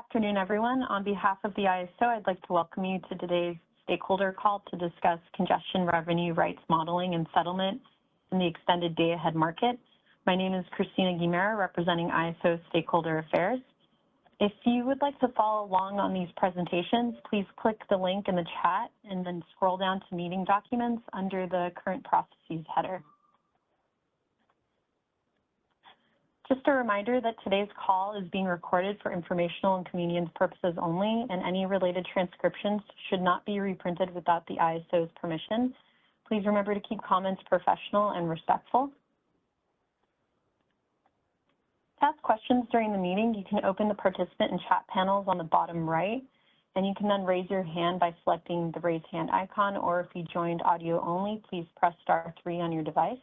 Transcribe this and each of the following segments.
afternoon, everyone. On behalf of the ISO, I'd like to welcome you to today's stakeholder call to discuss congestion revenue rights modeling and settlement in the extended day-ahead market. My name is Christina Guimera, representing ISO Stakeholder Affairs. If you would like to follow along on these presentations, please click the link in the chat and then scroll down to meeting documents under the current processes header. Just a reminder that today's call is being recorded for informational and convenience purposes only, and any related transcriptions should not be reprinted without the ISO's permission. Please remember to keep comments professional and respectful. To ask questions during the meeting, you can open the participant and chat panels on the bottom right, and you can then raise your hand by selecting the raise hand icon, or if you joined audio only, please press *3 on your device.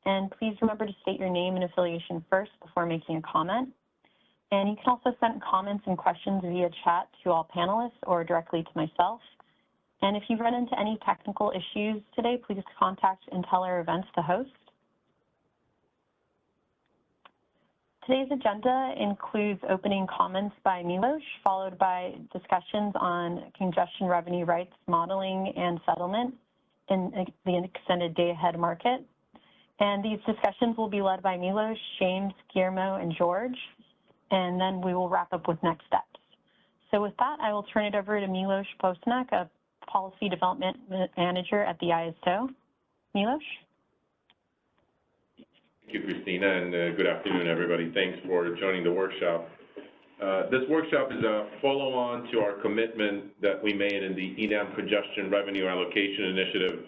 And please remember to state your name and affiliation first before making a comment. And you can also send comments and questions via chat to all panelists or directly to myself. And if you run into any technical issues today, please contact Inteller Events, the host. Today's agenda includes opening comments by Milos, followed by discussions on congestion revenue rights modeling and settlement in the extended day-ahead market. And these discussions will be led by Milos, James, Guillermo, and George, and then we will wrap up with next steps. So with that, I will turn it over to Milos Postnak, a Policy Development Manager at the ISO. Milos? Thank you, Christina, and good afternoon, everybody. Thanks for joining the workshop. This workshop is a follow-on to our commitment that we made in the EDAM Congestion Revenue Allocation Initiative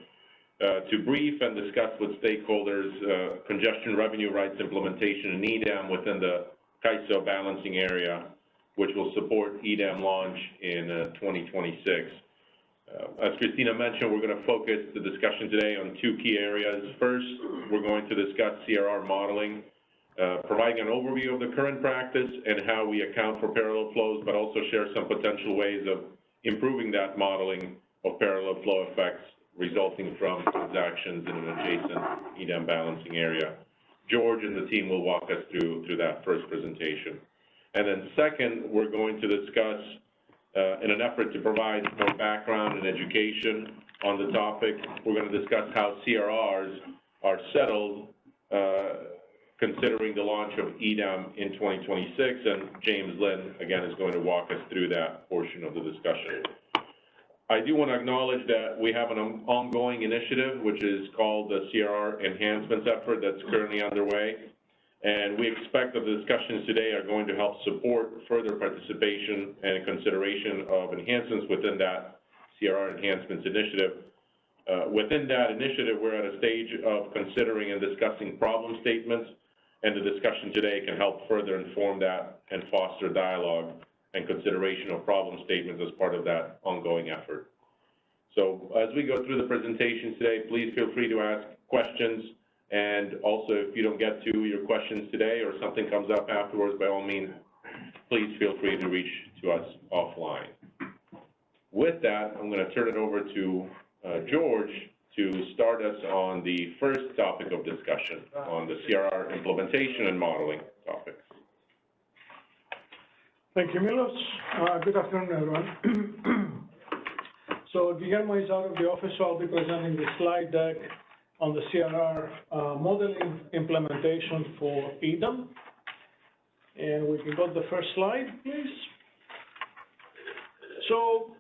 to brief and discuss with stakeholders congestion revenue rights implementation in EDAM within the CAISO balancing area, which will support EDAM launch in 2026. As Christina mentioned, we're going to focus the discussion today on two key areas. First, we're going to discuss CRR modeling, providing an overview of the current practice and how we account for parallel flows, but also share some potential ways of improving that modeling of parallel flow effects resulting from transactions in an adjacent EDAM balancing area. George and the team will walk us through that first presentation. And then second, we're going to discuss, in an effort to provide more background and education on the topic, we're going to discuss how CRRs are settled considering the launch of EDAM in 2026, and James Lynn, again, is going to walk us through that portion of the discussion. I do want to acknowledge that we have an ongoing initiative, which is called the CRR enhancements effort that's currently underway. And we expect that the discussions today are going to help support further participation and consideration of enhancements within that CRR enhancements initiative. Within that initiative, we're at a stage of considering and discussing problem statements, and the discussion today can help further inform that and foster dialogue and consideration of problem statements as part of that ongoing effort. So as we go through the presentation today, please feel free to ask questions. And also, if you don't get to your questions today or something comes up afterwards, by all means, please feel free to reach to us offline. With that, I'm going to turn it over to George to start us on the first topic of discussion on the CRR implementation and modeling topics. Thank you, Milos. Good afternoon, everyone. So Guillermo is out of the office, so I'll be presenting the slide deck on the CRR modeling implementation for EDAM. And we can go to the first slide, please. So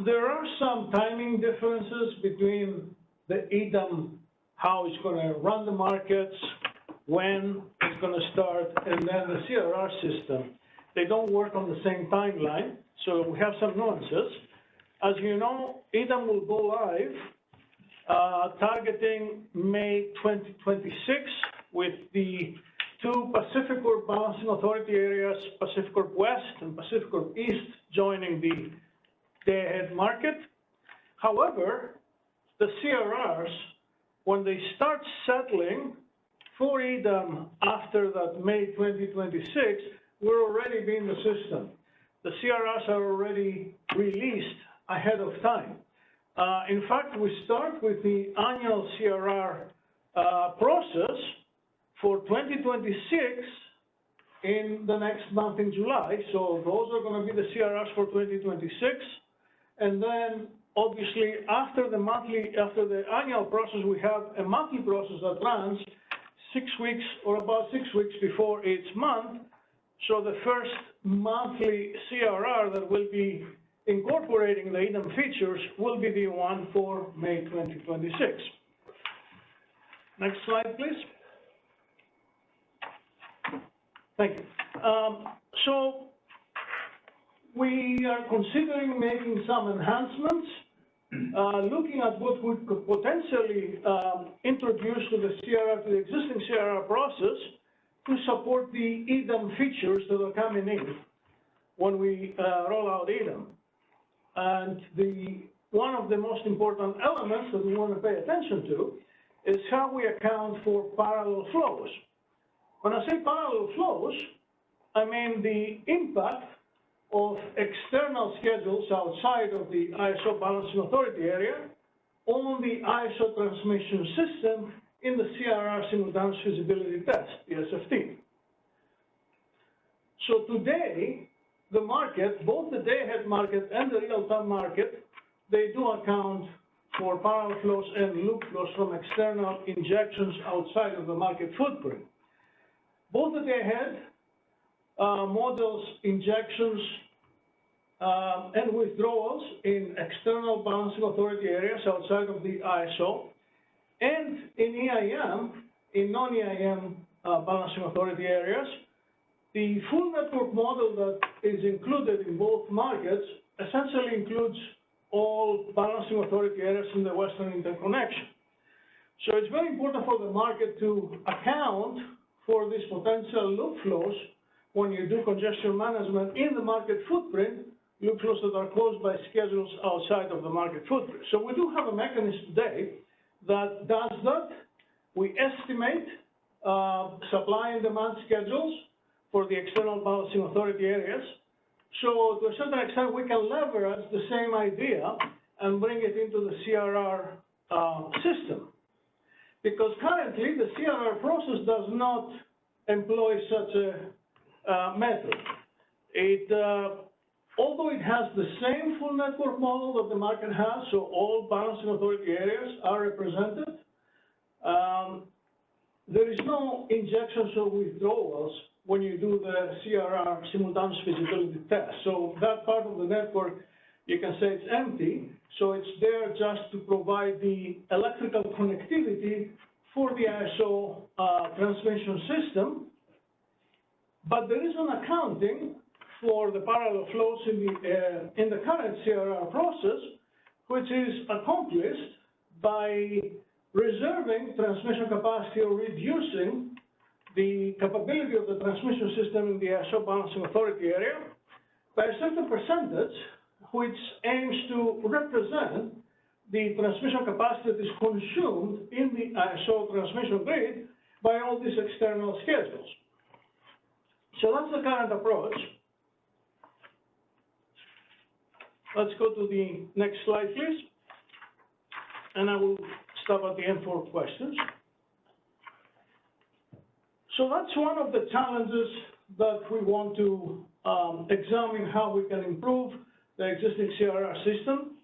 there are some timing differences between the EDAM, how it's going to run the markets, when it's going to start, and then the CRR system. They don't work on the same timeline, so we have some nuances. As you know, EDAM will go live targeting May 2026 with the two Pacific Corp Balancing Authority areas, Pacific Corp West and Pacific Corp East, joining the day-ahead market. However, the CRRs, when they start settling for EDAM after that May 2026, we're already being the system. The CRRs are already released ahead of time. In fact, we start with the annual CRR process for 2026 in the next month in July. So those are going to be the CRRs for 2026. And then obviously after the annual process, we have a monthly process that runs 6 weeks or about 6 weeks before each month. So the first monthly CRR that will be incorporating the EDAM features will be the one for May 2026. Next slide, please. Thank you. So we are considering making some enhancements, looking at what we could potentially introduce to the CRR, to the existing CRR process, to support the EDAM features that are coming in when we roll out EDAM. And one of the most important elements that we want to pay attention to is how we account for parallel flows. When I say parallel flows, I mean the impact of external schedules outside of the ISO balancing authority area on the ISO transmission system in the CRR simultaneous feasibility test, the SFT. So today, the market, both the day-ahead market and the real-time market, they do account for parallel flows and loop flows from external injections outside of the market footprint. Both the day-ahead models injections and withdrawals in external balancing authority areas outside of the ISO, and in EIM, in non-EIM balancing authority areas. The full network model that is included in both markets essentially includes all balancing authority areas in the Western interconnection. So it's very important for the market to account for these potential loop flows when you do congestion management in the market footprint, loop flows that are caused by schedules outside of the market footprint. So we do have a mechanism today that does that. We estimate supply and demand schedules for the external balancing authority areas. So to a certain extent, we can leverage the same idea and bring it into the CRR system. Because currently, the CRR process does not employ such a method. Although it has the same full network model that the market has, so all balancing authority areas are represented, there is no injections or withdrawals when you do the CRR simultaneous feasibility test. So that part of the network, you can say it's empty. So it's there just to provide the electrical connectivity for the ISO transmission system. But there is an accounting for the parallel flows in the current CRR process, which is accomplished by reserving transmission capacity or reducing the capability of the transmission system in the ISO balancing authority area by a certain percentage, which aims to represent the transmission capacity that is consumed in the ISO transmission grid by all these external schedules. So that's the current approach. Let's go to the next slide, please. And I will stop at the end for questions. So that's one of the challenges that we want to examine, how we can improve the existing CRR system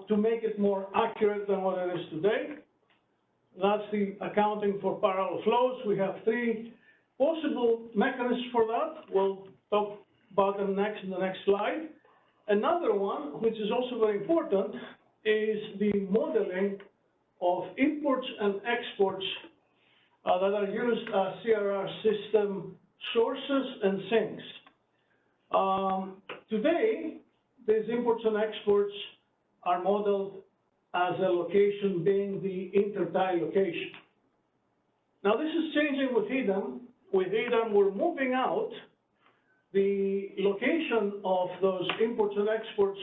to make it more accurate than what it is today. That's the accounting for parallel flows. We have 3 possible mechanisms for that. We'll talk about them next in the next slide. Another one, which is also very important, is the modeling of imports and exports that are used as CRR system sources and sinks. Today, these imports and exports are modeled as a location being the intertie location. Now, this is changing with EDAM. With EDAM, we're moving out the location of those imports and exports,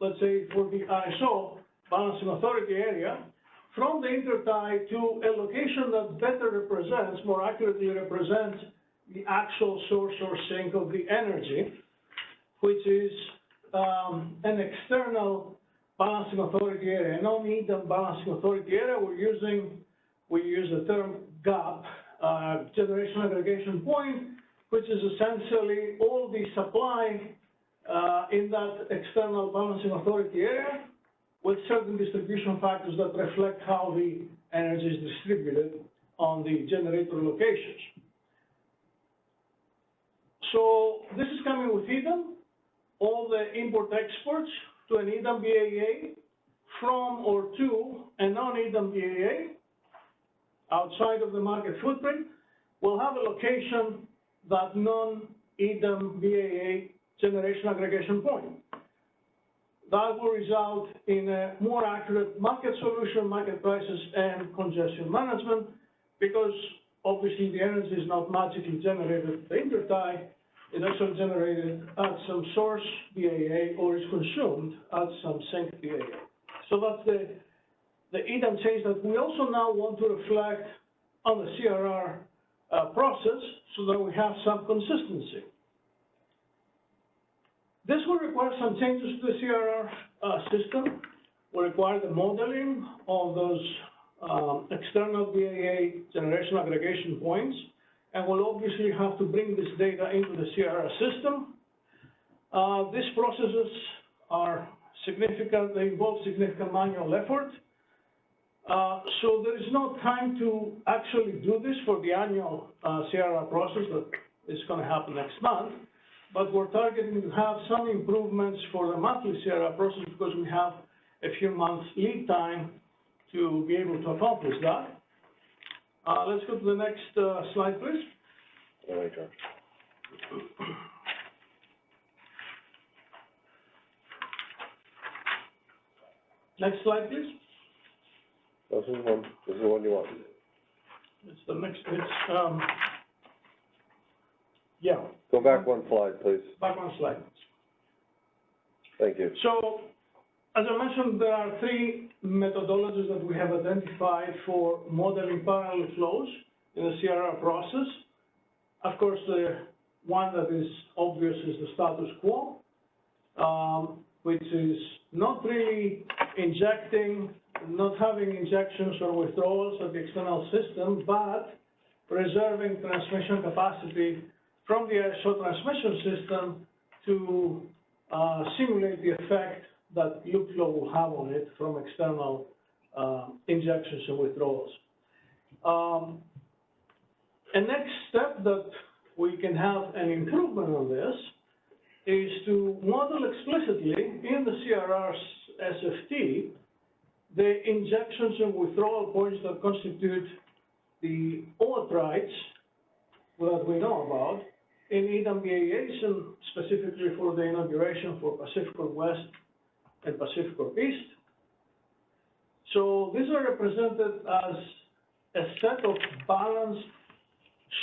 let's say for the ISO balancing authority area, from the intertie to a location that better represents, more accurately represents the actual source or sink of the energy, which is an external balancing authority area. Non-EDAM balancing authority area, we use the term GAP, generation aggregation point, which is essentially all the supply in that external balancing authority area with certain distribution factors that reflect how the energy is distributed on the generator locations. So this is coming with EDAM, all the import-exports to an EDAM BAA from or to a non-EDAM BAA outside of the market footprint will have a location that non-EDAM BAA generation aggregation point. That will result in a more accurate market solution, market prices, and congestion management, because obviously the energy is not magically generated at the intertie, it's actually generated at some source BAA or is consumed at some sink BAA. So that's the EDAM change that we also now want to reflect on the CRR process so that we have some consistency. This will require some changes to the CRR system. Will require the modeling of those external BAA generation aggregation points, and we'll obviously have to bring this data into the CRR system. These processes are significant, they involve significant manual effort. So there is no time to actually do this for the annual CRR process that is going to happen next month, but we're targeting to have some improvements for the monthly CRR process because we have a few months lead time to be able to accomplish that. Let's go to the next slide, please. All right, Josh. Next slide, please. This is the one you want. It's the next, yeah. Go back one slide, please. Back one slide. Thank you. So, as I mentioned, there are three methodologies that we have identified for modeling parallel flows in the CRR process. Of course, the one that is obvious is the status quo, which is not really injecting, not having injections or withdrawals at the external system, but reserving transmission capacity from the ISO transmission system to simulate the effect that loop flow will have on it from external injections and withdrawals. A next step that we can have an improvement on this is to model explicitly in the CRR's SFT the injections and withdrawal points that constitute the OAT that we know about in EDAM BAAs, and specifically for the inauguration for Pacific West and Pacific East. So these are represented as a set of balanced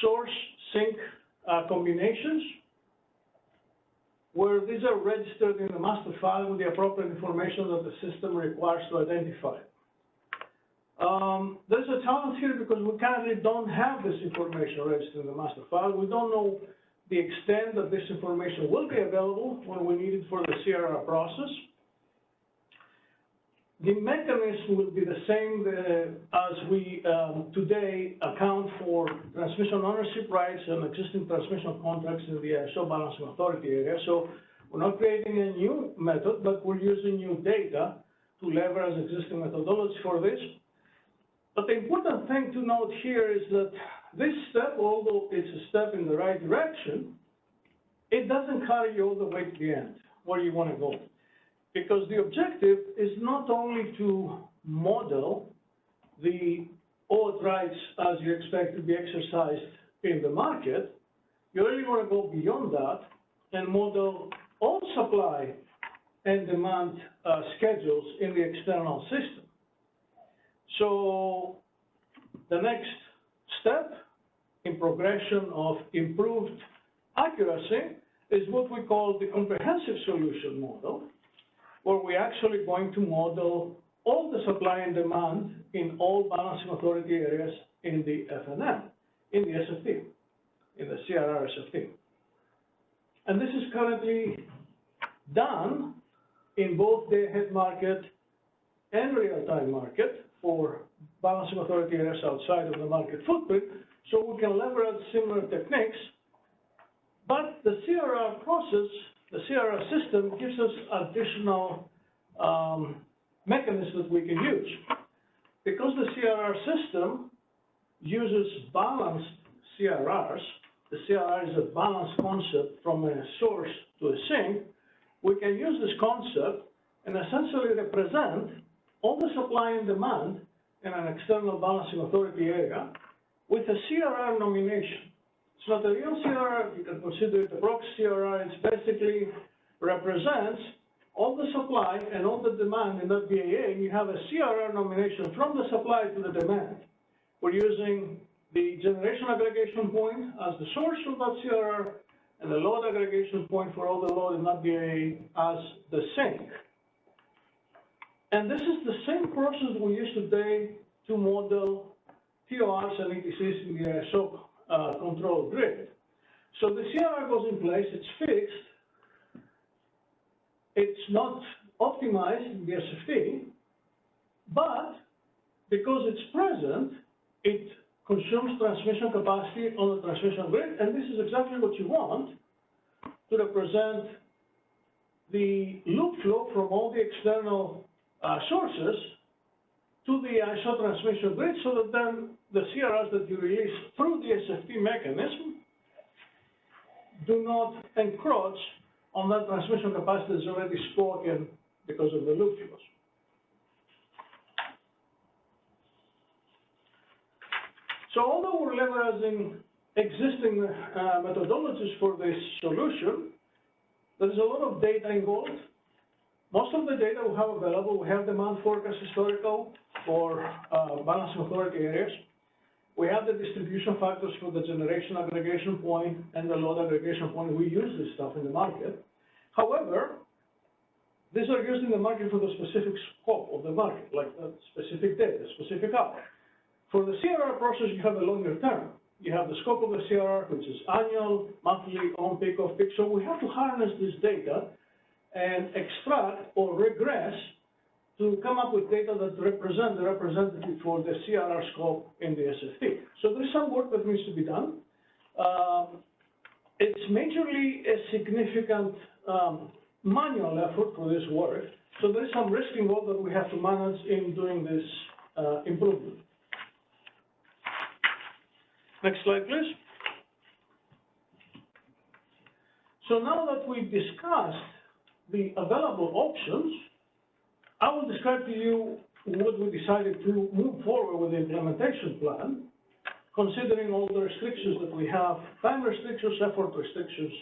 source sink combinations, where these are registered in the master file with the appropriate information that the system requires to identify. There's a challenge here because we currently don't have this information registered in the master file. We don't know the extent that this information will be available when we need it for the CRR process. The mechanism will be the same as we today account for transmission ownership rights and existing transmission contracts in the ISO balancing authority area. So we're not creating a new method, but we're using new data to leverage existing methodology for this. But the important thing to note here is that this step, although it's a step in the right direction, it doesn't carry you all the way to the end, where you want to go. Because the objective is not only to model the OAT rights as you expect to be exercised in the market, you really want to go beyond that and model all supply and demand schedules in the external system. So the next step in progression of improved accuracy is what we call the comprehensive solution model, where we're actually going to model all the supply and demand in all balancing authority areas in the FNM, in the SFT, in the CRR SFT. And this is currently done in both day-ahead market and real-time market for balancing authority areas outside of the market footprint, so we can leverage similar techniques But the CRR process, the CRR system gives us additional mechanisms that we can use. Because the CRR system uses balanced CRRs, the CRR is a balanced concept from a source to a sink, we can use this concept and essentially represent all the supply and demand in an external balancing authority area with a CRR nomination. It's not a real CRR, you can consider it a proxy CRR, it basically represents all the supply and all the demand in that BAA. You have a CRR nomination from the supply to the demand. We're using the generation aggregation point as the source of that CRR and the load aggregation point for all the load in that BAA as the sink. And this is the same process we use today to model TORs and ETCs in the ISO control grid. So the CRR goes in place, it's fixed, it's not optimized in the SFT, but because it's present, it consumes transmission capacity on the transmission grid, and this is exactly what you want to represent the loop flow from all the external sources to the ISO transmission grid, so that then the CRRs that you release through the SFT mechanism do not encroach on that transmission capacity that's already spoken because of the loop flows. So although we're leveraging existing methodologies for this solution, there's a lot of data involved. Most of the data we have available, we have demand forecast historical for balancing authority areas. We have the distribution factors for the generation aggregation point and the load aggregation point. We use this stuff in the market. However, these are used in the market for the specific scope of the market, like the specific data, specific hour. For the CRR process, you have a longer term. You have the scope of the CRR, which is annual, monthly, on peak, off peak. So we have to harness this data and extract or regress to come up with data that represent the representative for the CRR scope in the SFT. So there's some work that needs to be done. It's majorly a significant manual effort for this work. So there is some risk involved that we have to manage in doing this improvement. Next slide, please. So now that we've discussed the available options, I will describe to you what we decided to move forward with the implementation plan, considering all the restrictions that we have, time restrictions, effort restrictions,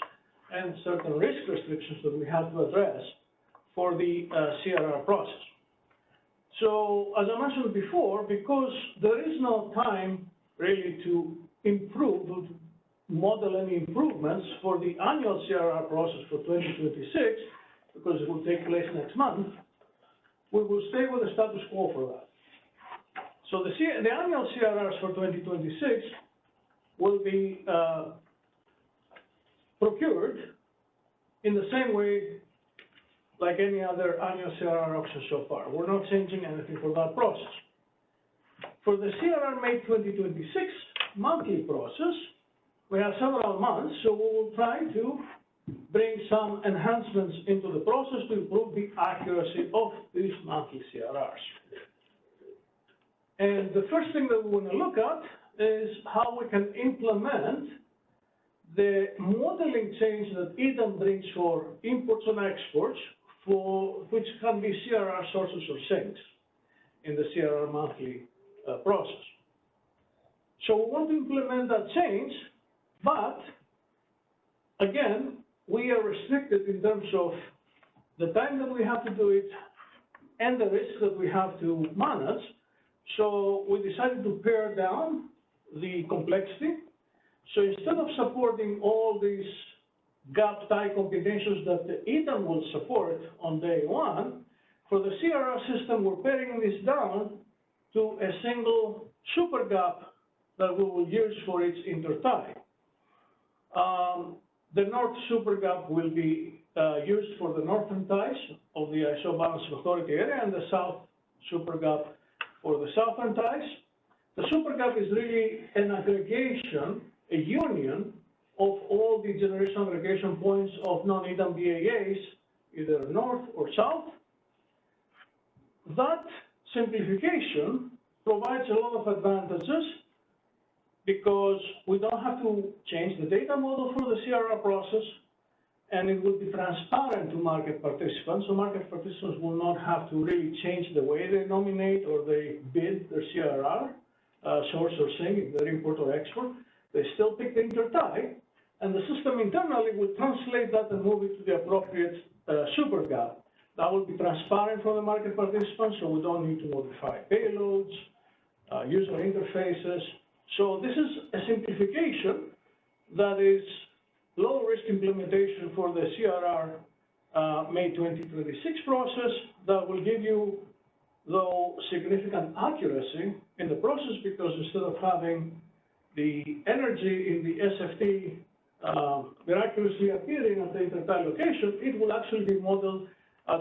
and certain risk restrictions that we have to address for the CRR process. So, as I mentioned before, because there is no time really to improve, to model any improvements for the annual CRR process for 2026, because it will take place next month, we will stay with the status quo for that. So the annual CRRs for 2026 will be procured in the same way like any other annual CRR option so far. We're not changing anything for that process. For the CRR May 2026 monthly process, we have several months, so we will try to bring some enhancements into the process to improve the accuracy of these monthly CRRs. And the first thing that we want to look at is how we can implement the modeling change that EDAM brings for imports and exports, for which can be CRR sources or sinks in the CRR monthly process. So we want to implement that change, but again, we are restricted in terms of the time that we have to do it and the risks that we have to manage. So we decided to pare down the complexity. So instead of supporting all these gap tie combinations that the EDAM will support on day one, for the CRR system, we're paring this down to a single super gap that we will use for its intertie. The North super gap will be used for the northern ties of the ISO balancing authority area, and the South super gap for the southern ties. The super gap is really an aggregation, a union of all the generation aggregation points of non-EDAM BAAs, either north or south. That simplification provides a lot of advantages because we don't have to change the data model for the CRR process, and it will be transparent to market participants. So market participants will not have to really change the way they nominate or they bid their CRR, source or sink, if they're import or export. They still pick the intertie, and the system internally will translate that and move it to the appropriate super gap. That will be transparent for the market participants, so we don't need to modify payloads, user interfaces. So this is a simplification that is low-risk implementation for the CRR May 2026 process that will give you, though, significant accuracy in the process, because instead of having the energy in the SFT miraculously appearing at the intertie location, it will actually be modeled at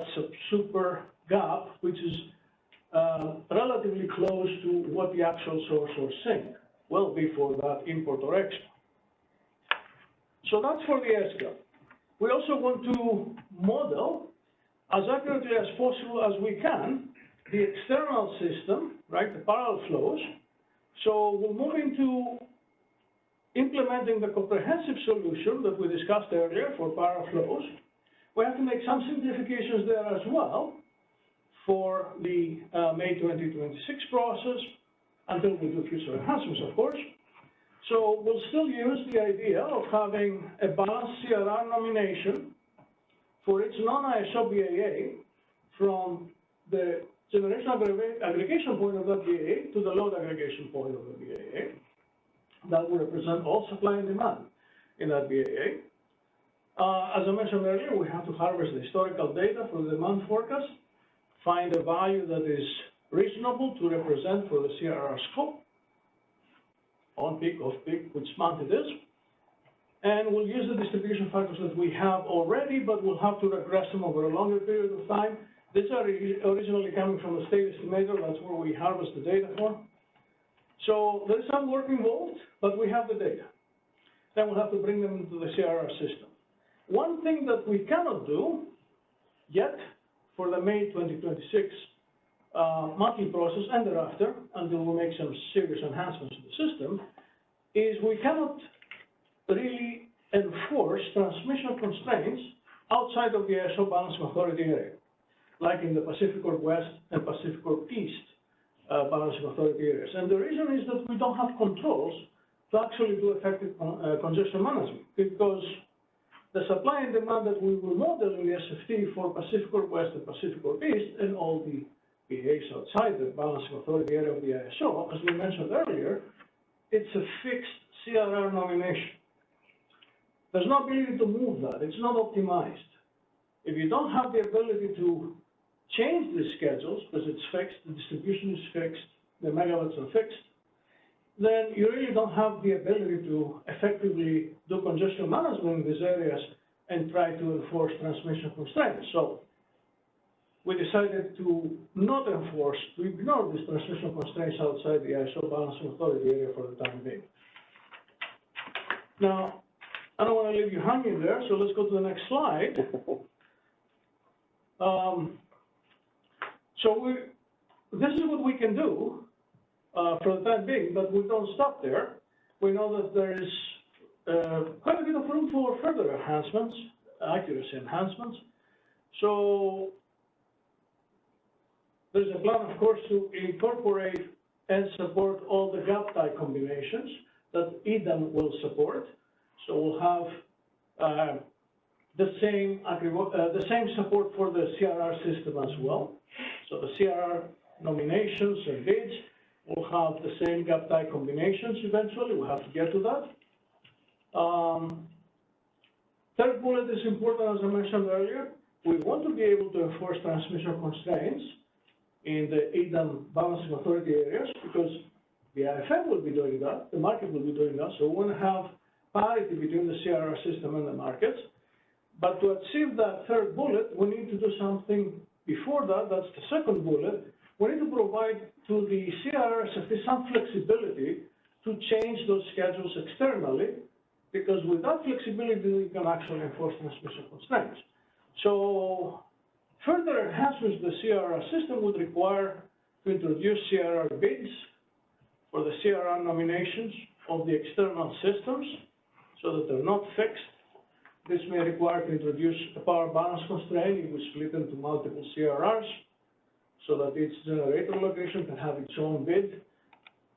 super gap, which is relatively close to what the actual source or sink will be for that import or export. So that's for the SGAP. We also want to model as accurately as possible as we can the external system, right, the parallel flows. So we'll move into implementing the comprehensive solution that we discussed earlier for parallel flows. We have to make some simplifications there as well for the May 2026 process until we do future enhancements, of course. So we'll still use the idea of having a balanced CRR nomination for each non-ISO BAA from the generation aggregation point of that BAA to the load aggregation point of the BAA. That will represent all supply and demand in that BAA. As I mentioned earlier, we have to harvest the historical data for the demand forecast, find a value that is reasonable to represent for the CRR scope, on peak, off peak, which month it is, and we'll use the distribution factors that we have already, but we'll have to regress them over a longer period of time. These are originally coming from the state estimator, that's where we harvest the data from. So there's some work involved, but we have the data. Then we'll have to bring them into the CRR system. One thing that we cannot do yet for the May 2026 monthly process and thereafter, until we make some serious enhancements to the system, is we cannot really enforce transmission constraints outside of the ISO balancing authority area, like in the Pacific Northwest and Pacific Northeast balancing authority areas. And the reason is that we don't have controls to actually do effective congestion management, because the supply and demand that we will model in the SFT for Pacific Northwest and Pacific Northeast and all the BAs outside the balancing authority area of the ISO, as we mentioned earlier, it's a fixed CRR nomination. There's no ability to move that. It's not optimized. If you don't have the ability to change the schedules, because it's fixed, the distribution is fixed, the megawatts are fixed, then you really don't have the ability to effectively do congestion management in these areas and try to enforce transmission constraints. So we decided to not enforce, to ignore these transmission constraints outside the ISO balancing authority area for the time being. Now, I don't want to leave you hanging there, so let's go to the next slide. This is what we can do for the time being, but we don't stop there. We know that there is quite a bit of room for further enhancements, accuracy enhancements. So there's a plan, of course, to incorporate and support all the gap tie combinations that EDAM will support. So we'll have the same support for the CRR system as well. So the CRR nominations and bids will have the same gap tie combinations eventually. We'll have to get to that. Third bullet is important, as I mentioned earlier. We want to be able to enforce transmission constraints in the EDAM balancing authority areas, because the IFM will be doing that, the market will be doing that, so we want to have parity between the CRR system and the markets. But to achieve that third bullet, we need to do something before that. That's the second bullet. We need to provide to the CRR SFT some flexibility to change those schedules externally because with that flexibility, you can actually enforce transmission constraints. So further enhancements to the CRR system would require to introduce CRR bids for the CRR nominations of the external systems so that they're not fixed. This may require to introduce a power balance constraint if we split into multiple CRRs so that each generator location can have its own bid.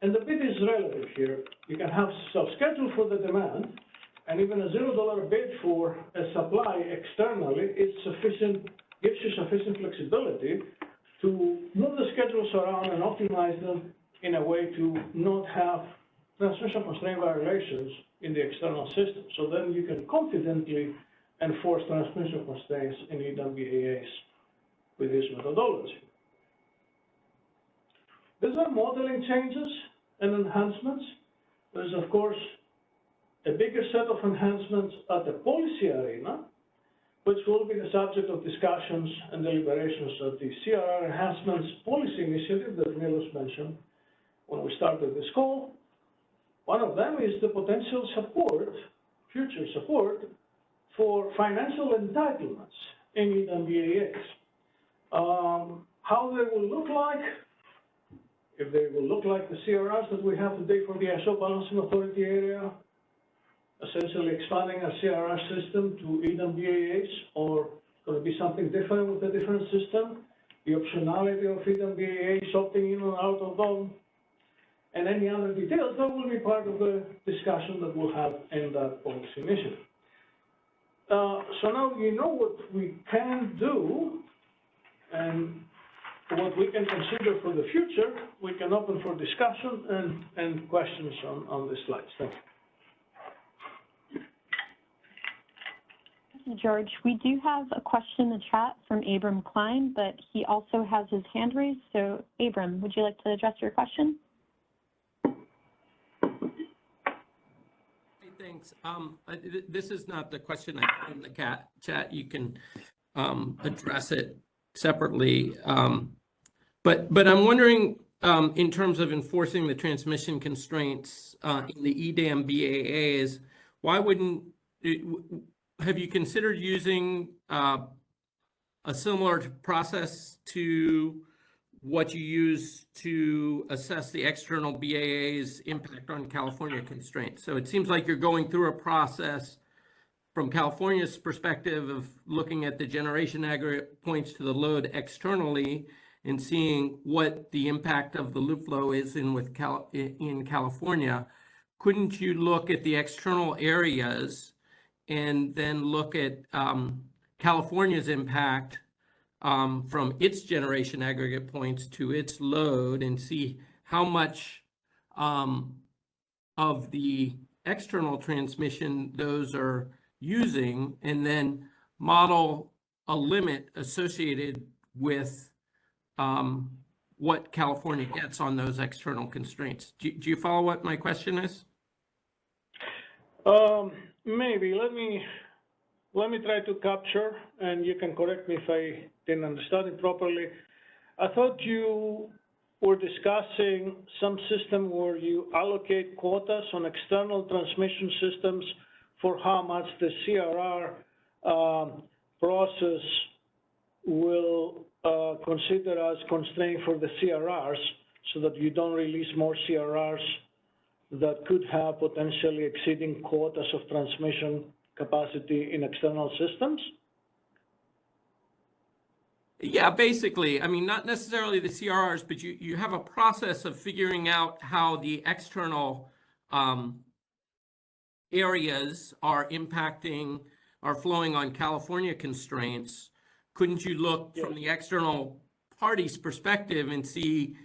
And the bid is relative here. You can have subschedule for the demand, and even a $0 bid for a supply externally is sufficient, gives you sufficient flexibility to move the schedules around and optimize them in a way to not have transmission constraint violations in the external system. So then you can confidently enforce transmission constraints in EWAAs with this methodology. These are modeling changes and enhancements. There's, of course, a bigger set of enhancements at the policy arena, which will be the subject of discussions and deliberations at the CRR Enhancements Policy Initiative that Milos mentioned when we started this call. One of them is the potential support, future support, for financial entitlements in EWAAs. How they will look like, if they will look like the CRRs that we have today for the ISO Balancing Authority area, essentially expanding our CRR system to EWAAs, or going to be something different with a different system, the optionality of EWAAs opting in or out of them, and any other details, that will be part of the discussion that we'll have in that policy initiative. So now you know what we can do and what we can consider for the future. We can open for discussion and questions on the slides. Thank you. Thank you, George. We do have a question in the chat from Abram Klein, but he also has his hand raised. So Abram, would you like to address your question? Thanks. This is not the question I put in the chat. You can address it separately. But I'm wondering, in terms of enforcing the transmission constraints in the EDAM BAAs, why wouldn't have you considered using a similar process to what you use to assess the external BAA's impact on California constraints? So it seems like you're going through a process from California's perspective of looking at the generation aggregate points to the load externally and seeing what the impact of the loop flow is in California. Couldn't you look at the external areas and then look at California's impact from its generation aggregate points to its load and see how much of the external transmission those are using, and then model a limit associated with what California gets on those external constraints? Do you follow what my question is? Maybe. Let me try to capture, and you can correct me if I didn't understand it properly. I thought you were discussing some system where you allocate quotas on external transmission systems for how much the CRR process will consider as constraint for the CRRs, so that you don't release more CRRs that could have potentially exceeding quotas of transmission capacity in external systems? Yeah, basically. I mean, not necessarily the CRRs, but you have a process of figuring out how the external areas are flowing on California constraints. Couldn't you look from the external party's perspective and see,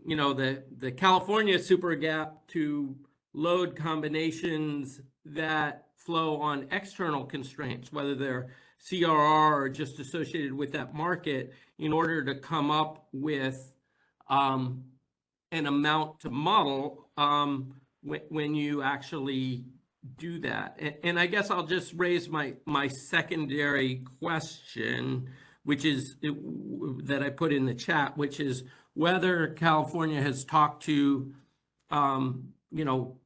you know, the California super gap to load combinations that flow on external constraints, whether they're CRR or just associated with that market, in order to come up with an amount to model when you actually do that? And I guess I'll just raise my secondary question, which is that I put in the chat, which is whether California has talked to, you know,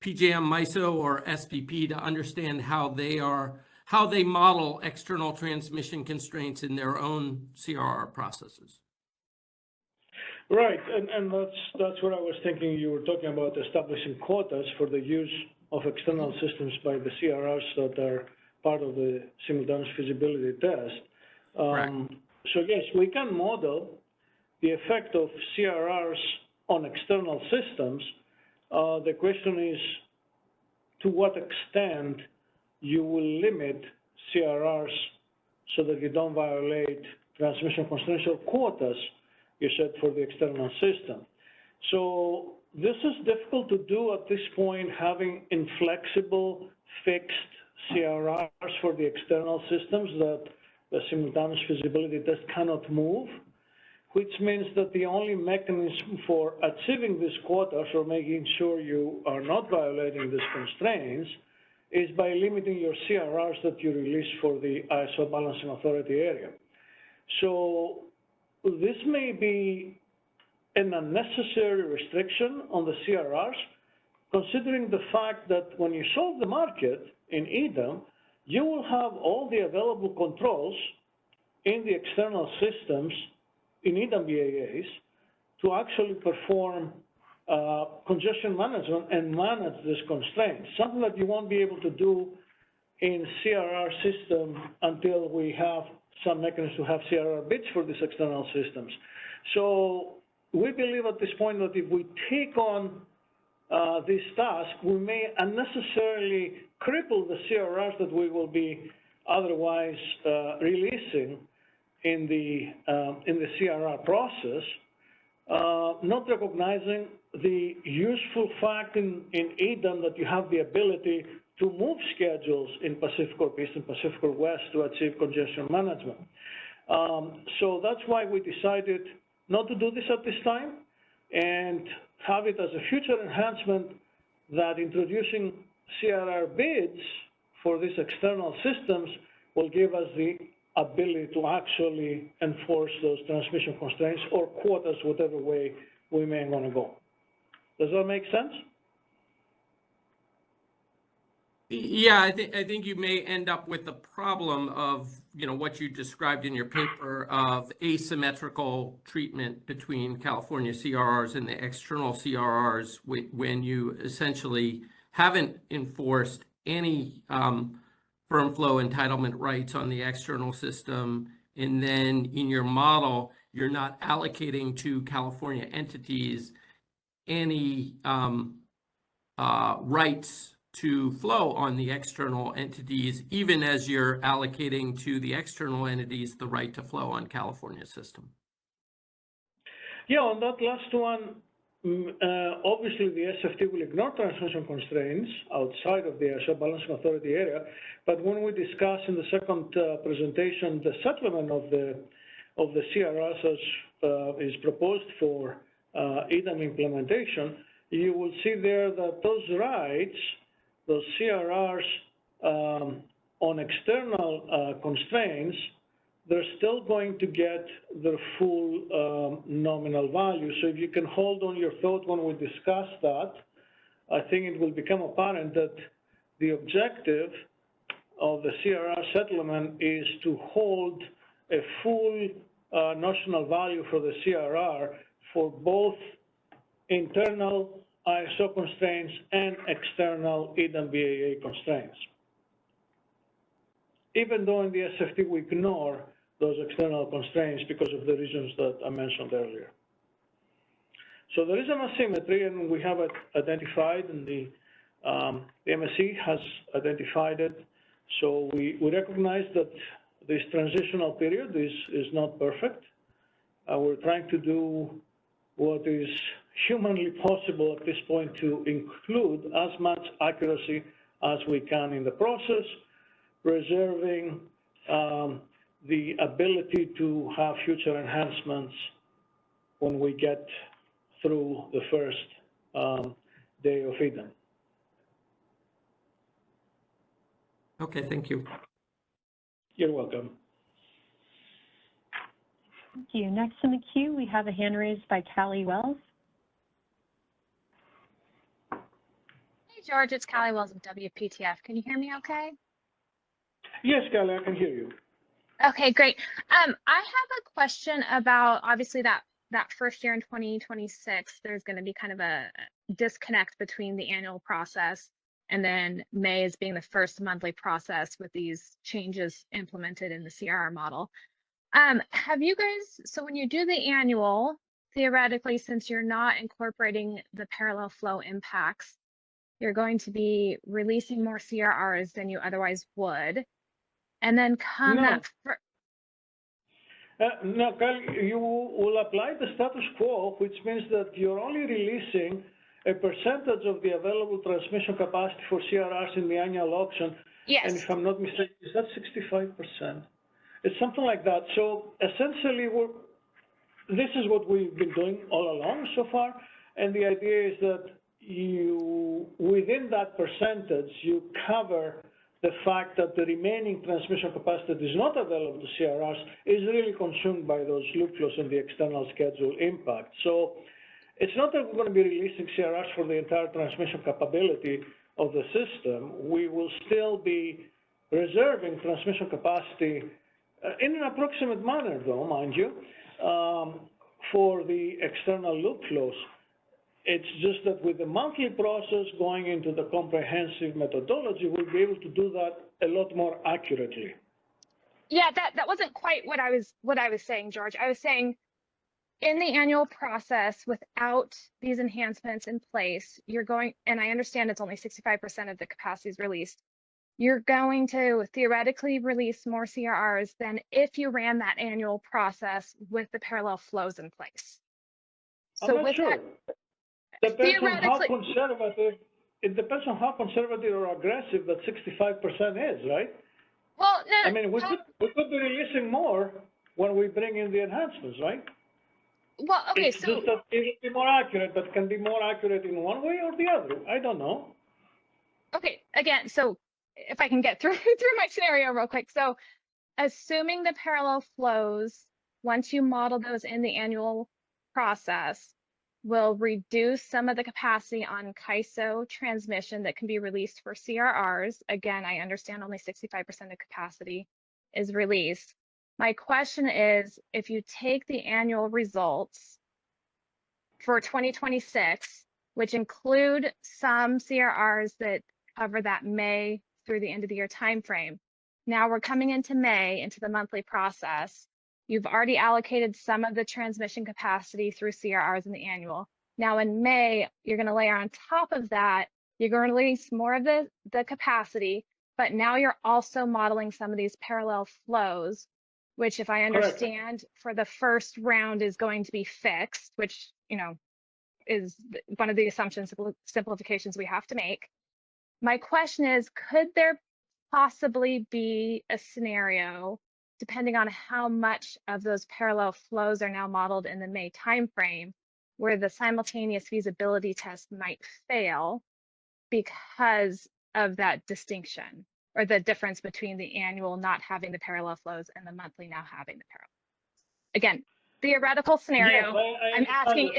PJM MISO or SPP to understand how they model external transmission constraints in their own CRR processes. Right, and that's what I was thinking. You were talking about establishing quotas for the use of external systems by the CRRs that are part of the simultaneous feasibility test. So yes, we can model the effect of CRRs on external systems. The question is to what extent you will limit CRRs so that you don't violate transmission constraints or quotas you set for the external system. So this is difficult to do at this point, having inflexible, fixed CRRs for the external systems that the simultaneous feasibility test cannot move, which means that the only mechanism for achieving these quotas or making sure you are not violating these constraints is by limiting your CRRs that you release for the ISO balancing authority area. So this may be an unnecessary restriction on the CRRs, considering the fact that when you solve the market in EDAM, you will have all the available controls in the external systems in EDAM BAAs to actually perform congestion management and manage these constraints, something that you won't be able to do in CRR system until we have some mechanisms to have CRR bids for these external systems. So we believe at this point that if we take on this task, we may unnecessarily cripple the CRRs that we will be otherwise releasing in the CRR process, not recognizing the useful fact in EDAM that you have the ability to move schedules in Pacific Northwest and Pacific Northwest to achieve congestion management. So that's why we decided not to do this at this time and have it as a future enhancement that introducing CRR bids for these external systems will give us the ability to actually enforce those transmission constraints or quotas, whatever way we may want to go. Does that make sense? Yeah, I think you may end up with the problem of, what you described in your paper of asymmetrical treatment between California CRRs and the external CRRs when you essentially haven't enforced any firm flow entitlement rights on the external system. And then in your model, you're not allocating to California entities any rights to flow on the external entities, even as you're allocating to the external entities the right to flow on California system. Yeah, on that last one, obviously the SFT will ignore transmission constraints outside of the ISO balancing authority area, but when we discuss in the second presentation the settlement of the CRRs as is proposed for EDAM implementation, you will see there that those rights, those CRRs on external constraints, they're still going to get their full nominal value. So if you can hold on your thought when we discuss that, I think it will become apparent that the objective of the CRR settlement is to hold a full notional value for the CRR for both internal ISO constraints and external EDAM BAA constraints. Even though in the SFT we ignore those external constraints because of the reasons that I mentioned earlier. So there is an asymmetry, and we have it identified, and the MSC has identified it. So we recognize that this transitional period is not perfect. We're trying to do what is humanly possible at this point to include as much accuracy as we can in the process, preserving the ability to have future enhancements when we get through the first day of EDAM. Okay, thank you. You're welcome. Thank you. Next in the queue, we have a hand raised by Callie Wells. Hey George, it's Callie Wells of WPTF. Can you hear me okay? Yes, Kelly, I can hear you. Okay, great. I have a question about obviously that first year in 2026, there's going to be kind of a disconnect between the annual process and then May as being the first monthly process with these changes implemented in the CRR model. Have you guys, so when you do the annual, theoretically, since you're not incorporating the parallel flow impacts, you're going to be releasing more CRRs than you otherwise would. And then come No. that No, Kelly, you will apply the status quo, which means that you're only releasing a percentage of the available transmission capacity for CRRs in the annual auction. yes. And if I'm not mistaken, is that 65%? It's something like that. So essentially, this is what we've been doing all along so far. And the idea is that within that percentage, you cover the fact that the remaining transmission capacity that is not available to CRRs is really consumed by those loop flows and the external schedule impact. So it's not that we're going to be releasing CRRs for the entire transmission capability of the system. We will still be reserving transmission capacity in an approximate manner, though, mind you, for the external loop flows. It's just that with the monthly process going into the comprehensive methodology, we'll be able to do that a lot more accurately. Yeah, that wasn't quite what I was saying, George. I was saying in the annual process, without these enhancements in place, you're going, and I understand it's only 65% of the capacity is released, you're going to theoretically release more CRRs than if you ran that annual process with the parallel flows in place. So I'm not sure. Depends on how conservative. It depends on how conservative or aggressive that 65% is, right? Well, no. I mean, we could be releasing more when we bring in the enhancements, right? Well, okay, it's just that it will be more accurate, but can be more accurate in one way or the other. I don't know. Okay, again, so if I can get through my scenario real quick. So assuming the parallel flows, once you model those in the annual process, will reduce some of the capacity on CAISO transmission that can be released for CRRs. Again, I understand only 65% of capacity is released. My question is, if you take the annual results for 2026, which include some CRRs that cover that May through the end of the year timeframe, now we're coming into May, into the monthly process. You've already allocated some of the transmission capacity through CRRs in the annual. Now in May, you're going to layer on top of that, you're going to release more of the capacity, but now you're also modeling some of these parallel flows, which if I understand Correct. For the first round is going to be fixed, which, you know, is one of the assumptions, simplifications we have to make. My question is, could there possibly be a scenario, depending on how much of those parallel flows are now modeled in the May timeframe, where the simultaneous feasibility test might fail because of that distinction or the difference between the annual not having the parallel flows and the monthly now having the parallel? Again, theoretical scenario. Yes, I'm asking,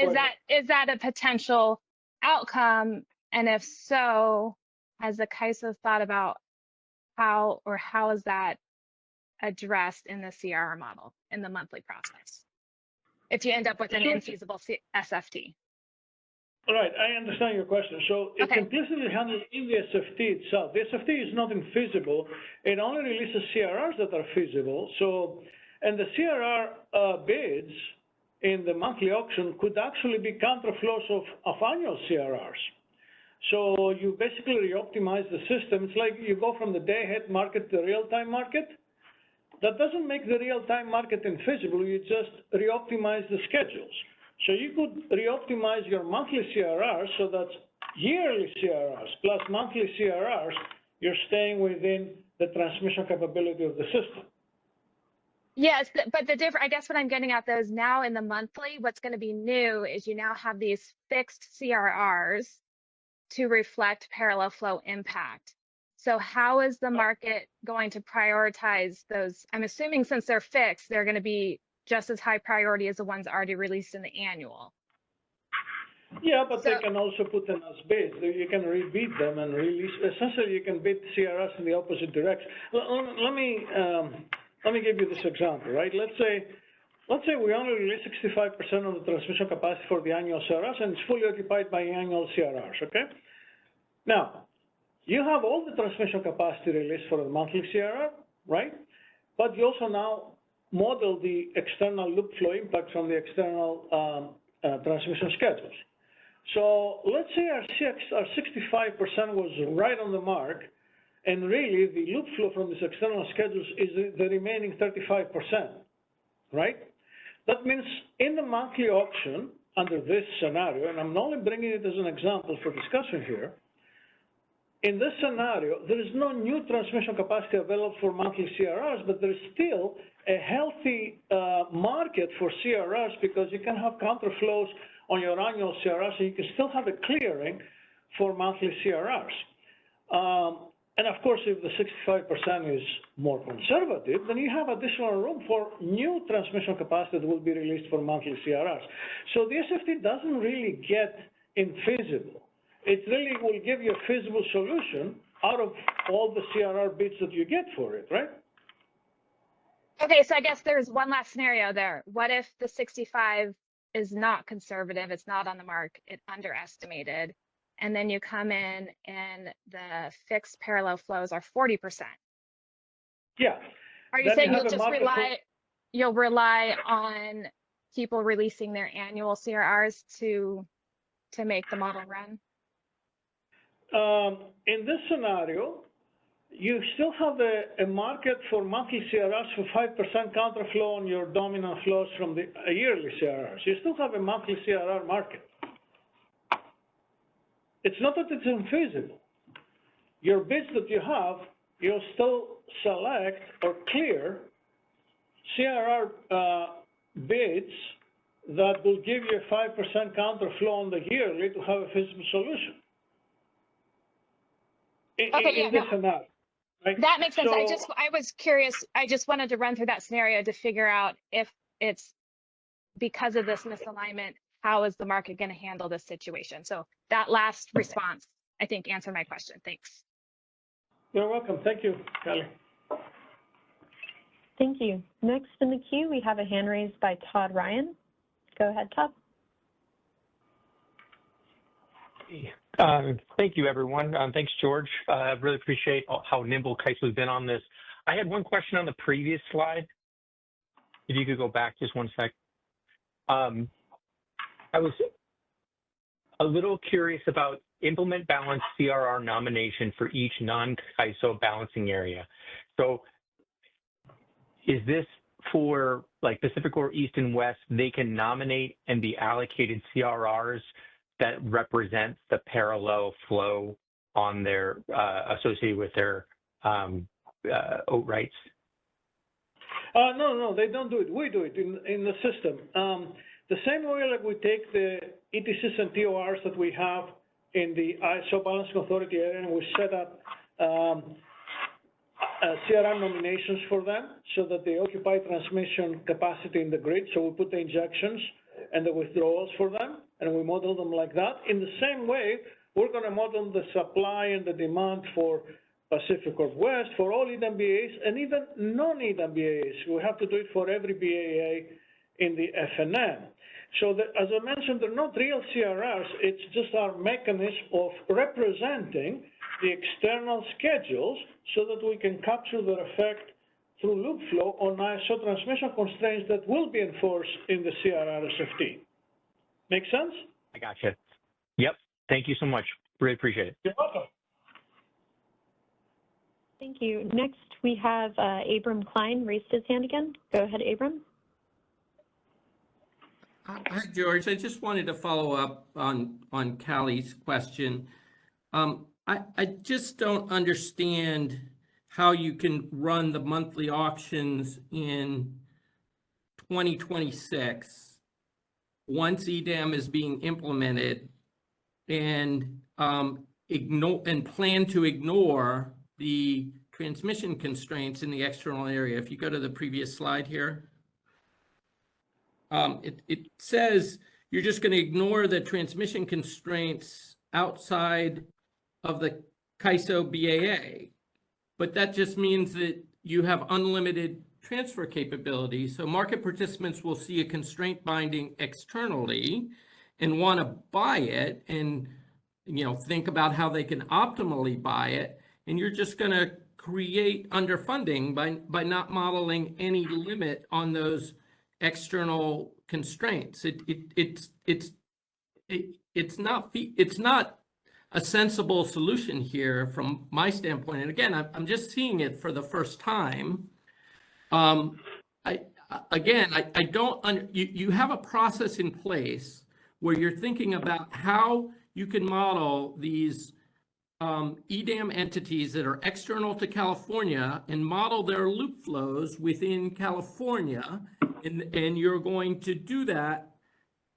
is that a potential outcome? And if so, has the CAISO thought about how is that addressed in the CRR model in the monthly process if you end up with an infeasible SFT? All right, I understand your question. So it's implicitly handled in the SFT itself. The SFT is not infeasible. It only releases CRRs that are feasible. So, and the CRR bids in the monthly auction could actually be counterflows of annual CRRs. So you basically re-optimize the system. It's like you go from the day-ahead market to the real-time market. That doesn't make the real-time market infeasible. You just re-optimize the schedules. So you could re-optimize your monthly CRRs so that yearly CRRs plus monthly CRRs, you're staying within the transmission capability of the system. Yes, but the difference, I guess what I'm getting at though is now in the monthly, what's going to be new is you now have these fixed CRRs to reflect parallel flow impact. So how is the market going to prioritize those? I'm assuming since they're fixed, they're going to be just as high priority as the ones already released in the annual. Yeah, but they So- can also put them as bids. You can rebid them and release, essentially you can bid CRS in the opposite direction. Let me give you this example, right? Let's say we only release 65% of the transmission capacity for the annual CRRs and it's fully occupied by annual CRRs, okay? Now, you have all the transmission capacity released for the monthly CRR, right? But you also now model the external loop flow impact from the external transmission schedules. So let's say our 65% was right on the mark, and really the loop flow from these external schedules is the remaining 35%, right? That means in the monthly auction, under this scenario, and I'm only bringing it as an example for discussion here, in this scenario, there is no new transmission capacity available for monthly CRRs, but there is still a healthy market for CRRs because you can have counterflows on your annual CRRs, and you can still have a clearing for monthly CRRs. And of course, if the 65% is more conservative, then you have additional room for new transmission capacity that will be released for monthly CRRs. So the SFT doesn't really get infeasible. It really will give you a feasible solution out of all the CRR bids that you get for it, right? Okay, so I guess there's one last scenario there. What if the 65 is not conservative, it's not on the mark, it underestimated, and then you come in and the fixed parallel flows are 40%? Yeah. Are you Then saying you you'll have a just market rely on people releasing their annual CRRs to make the model run? In this scenario, you still have a market for monthly CRRs for 5% counterflow on your dominant flows from the yearly CRRs. You still have a monthly CRR market. It's not that it's infeasible. Your bids that you have, you'll still select or clear CRR bids that will give you a 5% counterflow on the yearly to have a feasible solution. In this scenario, right? That makes sense. So, I was curious. I just wanted to run through that scenario to figure out if it's because of this misalignment, how is the market going to handle this situation? So that last response, I think, answered my question. Thanks. You're welcome. Thank you, Kelly. Thank you. Next in the queue, we have a hand raised by Todd Ryan. Go ahead, Todd. Thank you, everyone. Thanks, George. I really appreciate how nimble Kaiser's been on this. I had one question on the previous slide. If you could go back just one sec. I was a little curious about implement balance CRR nomination for each non-CAISO balancing area. So is this for like Pacific or East and West, they can nominate and be allocated CRRs that represent the parallel flow on their associated with their OAT rights? No, they don't do it. We do it in the system. The same way like we take the ETCs and TORs that we have in the ISO Balancing Authority area, and we set up CRR nominations for them so that they occupy transmission capacity in the grid. So we put the injections and the withdrawals for them, and we model them like that. In the same way, we're going to model the supply and the demand for Pacific or West, for all EDAM BAs, and even non-EDAM BAs. We have to do it for every BAA in the FNM. So as I mentioned, they're not real CRRs. It's just our mechanism of representing the external schedules so that we can capture their effect through loop flow on ISO transmission constraints that will be enforced in the CRR SFT. Make sense? I gotcha. Yep. Thank you so much. Really appreciate it. You're welcome. Thank you. Next, we have Abram Klein raised his hand again. Go ahead, Abram. Hi, George. I just wanted to follow up on Callie's question. I just don't understand how you can run the monthly auctions in 2026 once EDAM is being implemented and plan to ignore the transmission constraints in the external area. If you go to the previous slide here, it says you're just going to ignore the transmission constraints outside of the CAISO BAA. But that just means that you have unlimited transfer capability. So market participants will see a constraint binding externally and want to buy it and, think about how they can optimally buy it. And you're just going to create underfunding by not modeling any limit on those external constraints. It's not a sensible solution here from my standpoint. And again, I'm just seeing it for the first time. You have a process in place where you're thinking about how you can model these EDAM entities that are external to California and model their loop flows within California. And you're going to do that,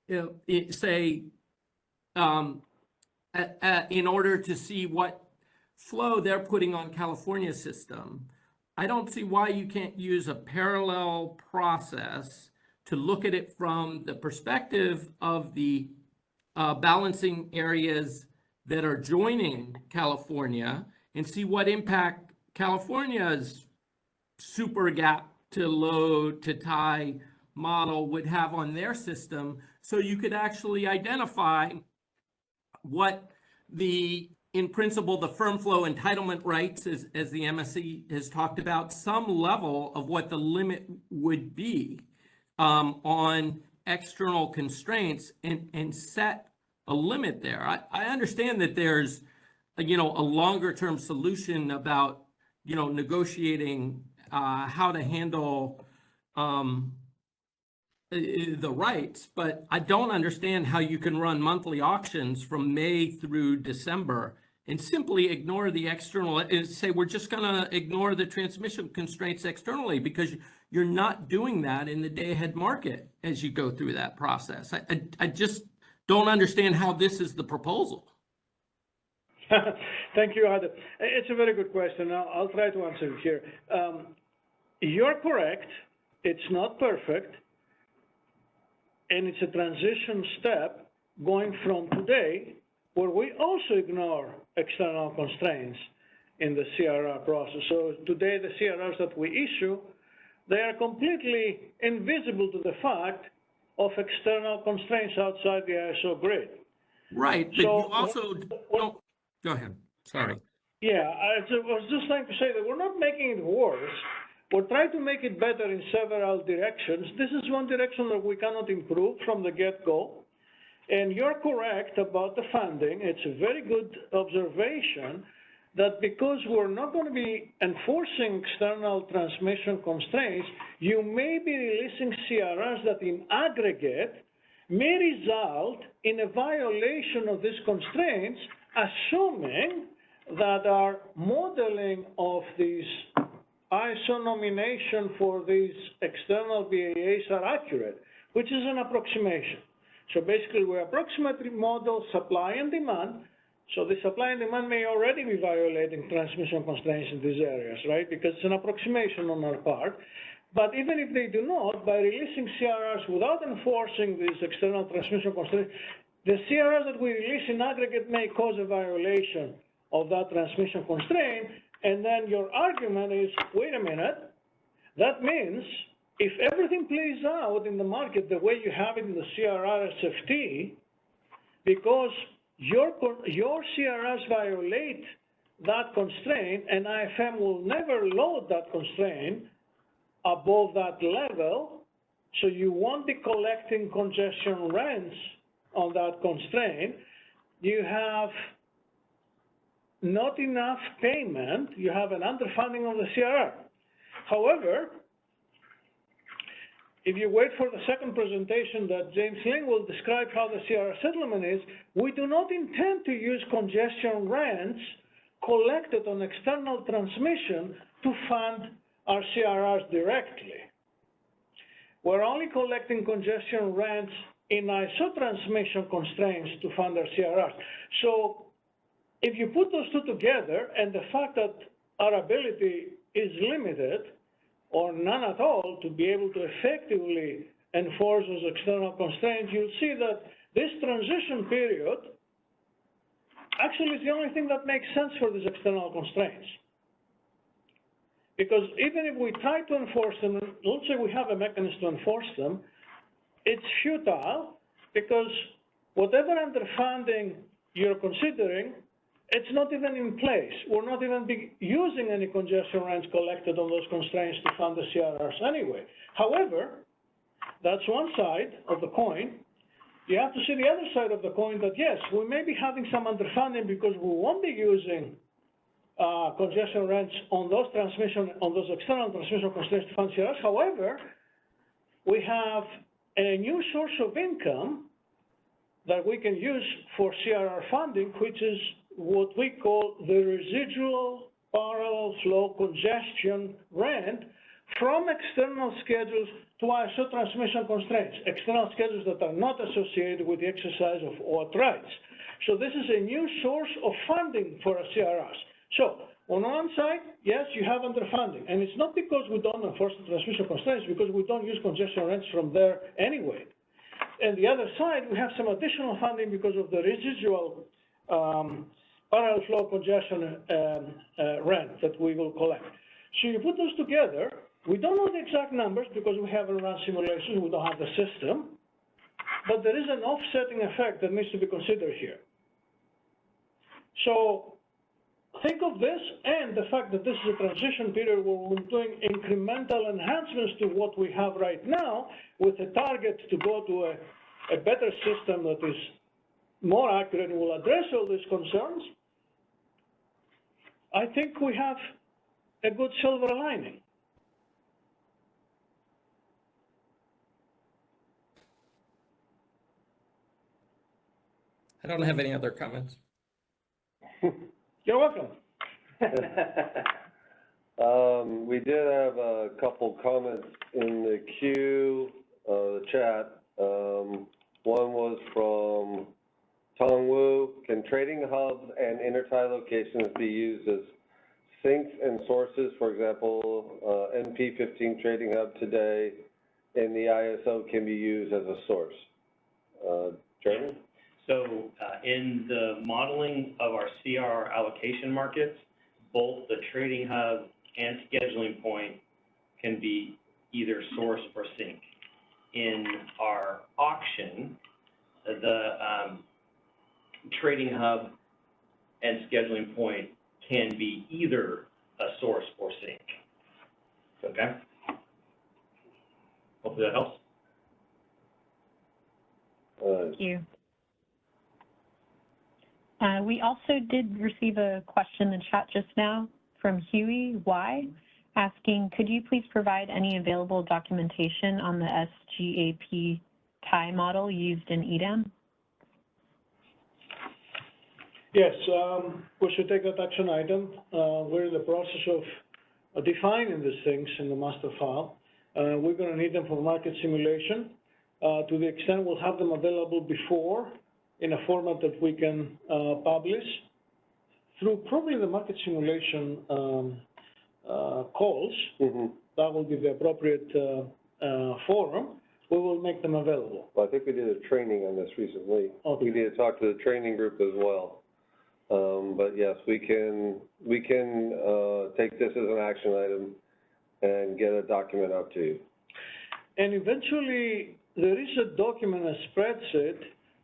in order to see what flow they're putting on California's system. I don't see why you can't use a parallel process to look at it from the perspective of the balancing areas that are joining California and see what impact California's super gap to load to tie model would have on their system. So you could actually identify what in principle, the firm flow entitlement rights, as the MSC has talked about, some level of what the limit would be on external constraints and set a limit there. I understand that there's, a longer term solution about, negotiating how to handle the rights, but I don't understand how you can run monthly auctions from May through December and simply ignore the external and say, we're just going to ignore the transmission constraints externally, because you're not doing that in the day ahead market as you go through that process. I just don't understand how this is the proposal. Thank you, Adam. It's a very good question. I'll try to answer it here. You're correct. It's not perfect. And it's a transition step going from today, where we also ignore external constraints in the CRR process. So today, the CRRs that we issue, they are completely invisible to the fact of external constraints outside the ISO grid. Right, but So, you also don't, go ahead, sorry. Yeah, I was just trying to say that we're not making it worse. We're trying to make it better in several directions. This is one direction that we cannot improve from the get-go. And you're correct about the funding. It's a very good observation that because we're not going to be enforcing external transmission constraints, you may be releasing CRRs that in aggregate may result in a violation of these constraints, assuming that our modeling of these ISO nomination for these external BAAs are accurate, which is an approximation. So basically, we approximately model supply and demand. So the supply and demand may already be violating transmission constraints in these areas, right? Because it's an approximation on our part. But even if they do not, by releasing CRRs without enforcing these external transmission constraints, the CRRs that we release in aggregate may cause a violation of that transmission constraint. And then your argument is, wait a minute, that means if everything plays out in the market the way you have it in the CRR SFT, because your CRRs violate that constraint, and IFM will never load that constraint above that level, so you won't be collecting congestion rents on that constraint. You have not enough payment, you have an underfunding of the CRR. However, if you wait for the second presentation that James Ling will describe how the CRR settlement is, we do not intend to use congestion rents collected on external transmission to fund our CRRs directly. We're only collecting congestion rents in ISO transmission constraints to fund our CRRs. So if you put those two together, and the fact that our ability is limited or none at all to be able to effectively enforce those external constraints, you'll see that this transition period actually is the only thing that makes sense for these external constraints. Because even if we try to enforce them, let's say we have a mechanism to enforce them, it's futile because whatever underfunding you're considering, it's not even in place. We're not even using any congestion rents collected on those constraints to fund the CRRs anyway. However, that's one side of the coin. You have to see the other side of the coin that, yes, we may be having some underfunding because we won't be using congestion rents on those external transmission constraints to fund CRRs. However, we have a new source of income that we can use for CRR funding, which is what we call the residual parallel flow congestion rent from external schedules to ISO transmission constraints, external schedules that are not associated with the exercise of OAT rights. So this is a new source of funding for CRRs. So on one side, yes, you have underfunding, and it's not because we don't enforce the transmission constraints, because we don't use congestion rents from there anyway. And the other side, we have some additional funding because of the residual parallel flow congestion rent that we will collect. So you put those together. We don't know the exact numbers because we haven't run simulations, we don't have the system, but there is an offsetting effect that needs to be considered here. So think of this and the fact that this is a transition period where we're doing incremental enhancements to what we have right now with a target to go to a better system that is more accurate and will address all these concerns. I think we have a good silver lining. I don't have any other comments. You're welcome. We did have a couple comments in the queue, the chat. One was from Tong Wu. Can trading hubs and intertie locations be used as sinks and sources? For example, NP15 trading hub today in the ISO can be used as a source. Jeremy? So in the modeling of our CRR allocation markets, both the trading hub and scheduling point can be either source or sink. In our auction, the trading hub and scheduling point can be either a source or sink. Okay? Hopefully that helps. Thank you. We also did receive a question in the chat just now from Huey Y, asking, could you please provide any available documentation on the SGAP tie model used in EDAM? Yes, we should take that action item. We're in the process of defining these things in the master file. We're going to need them for market simulation. To the extent we'll have them available before in a format that we can publish through probably the market simulation calls. That will be the appropriate forum. We will make them available. Well, I think we did a training on this recently. Okay. We need to talk to the training group as well. But yes, we can take this as an action item and get a document out to you. And eventually, there is a document, a spreadsheet,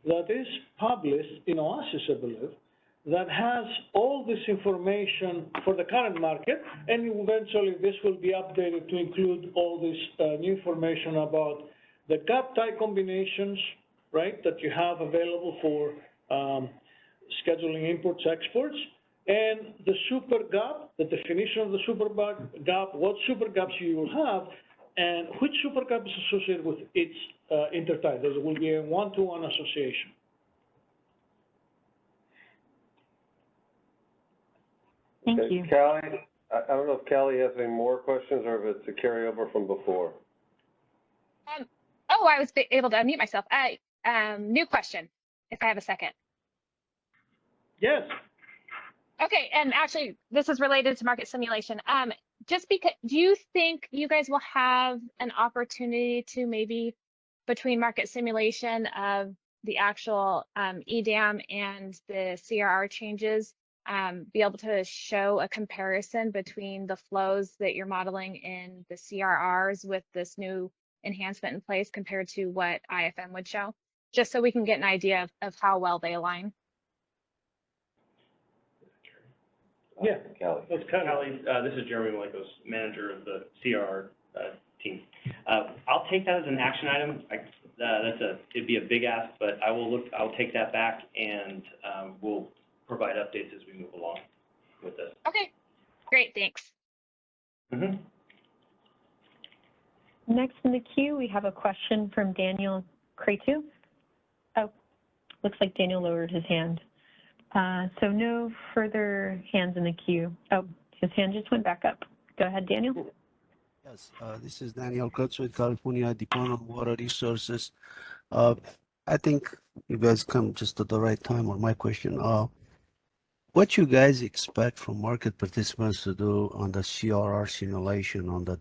that is published in Oasis, I believe, that has all this information for the current market, and eventually this will be updated to include all this new information about the gap tie combinations, right, that you have available for scheduling imports, exports, and the super gap, the definition of the super gap, what super gaps you will have, and which super gap is associated with each intertie. There will be a one-to-one association. Thank Okay. you. Callie, I don't know if Callie has any more questions or if it's a carryover from before. Oh, I was able to unmute myself. New question, if I have a second. Yes. Okay, and actually, this is related to market simulation. Just because, do you think you guys will have an opportunity to maybe between market simulation of the actual EDAM and the CRR changes, be able to show a comparison between the flows that you're modeling in the CRRs with this new enhancement in place compared to what IFM would show, just so we can get an idea of how well they align. Yeah. Kelly. That's kind of, Callie, this is Jeremy Malekos, manager of the CR team. I'll take that as an action item. It'd be a big ask, but I'll take that back and we'll provide updates as we move along with this. Okay, great, thanks. Mm-hmm. Next in the queue, we have a question from Daniel Cretu. Oh, looks like Daniel lowered his hand. So no further hands in the queue. Oh, his hand just went back up. Go ahead, Daniel. Yes, this is Daniel Kutz with California Department of Water Resources. I think you guys come just at the right time on my question. What you guys expect from market participants to do on the CRR simulation, on the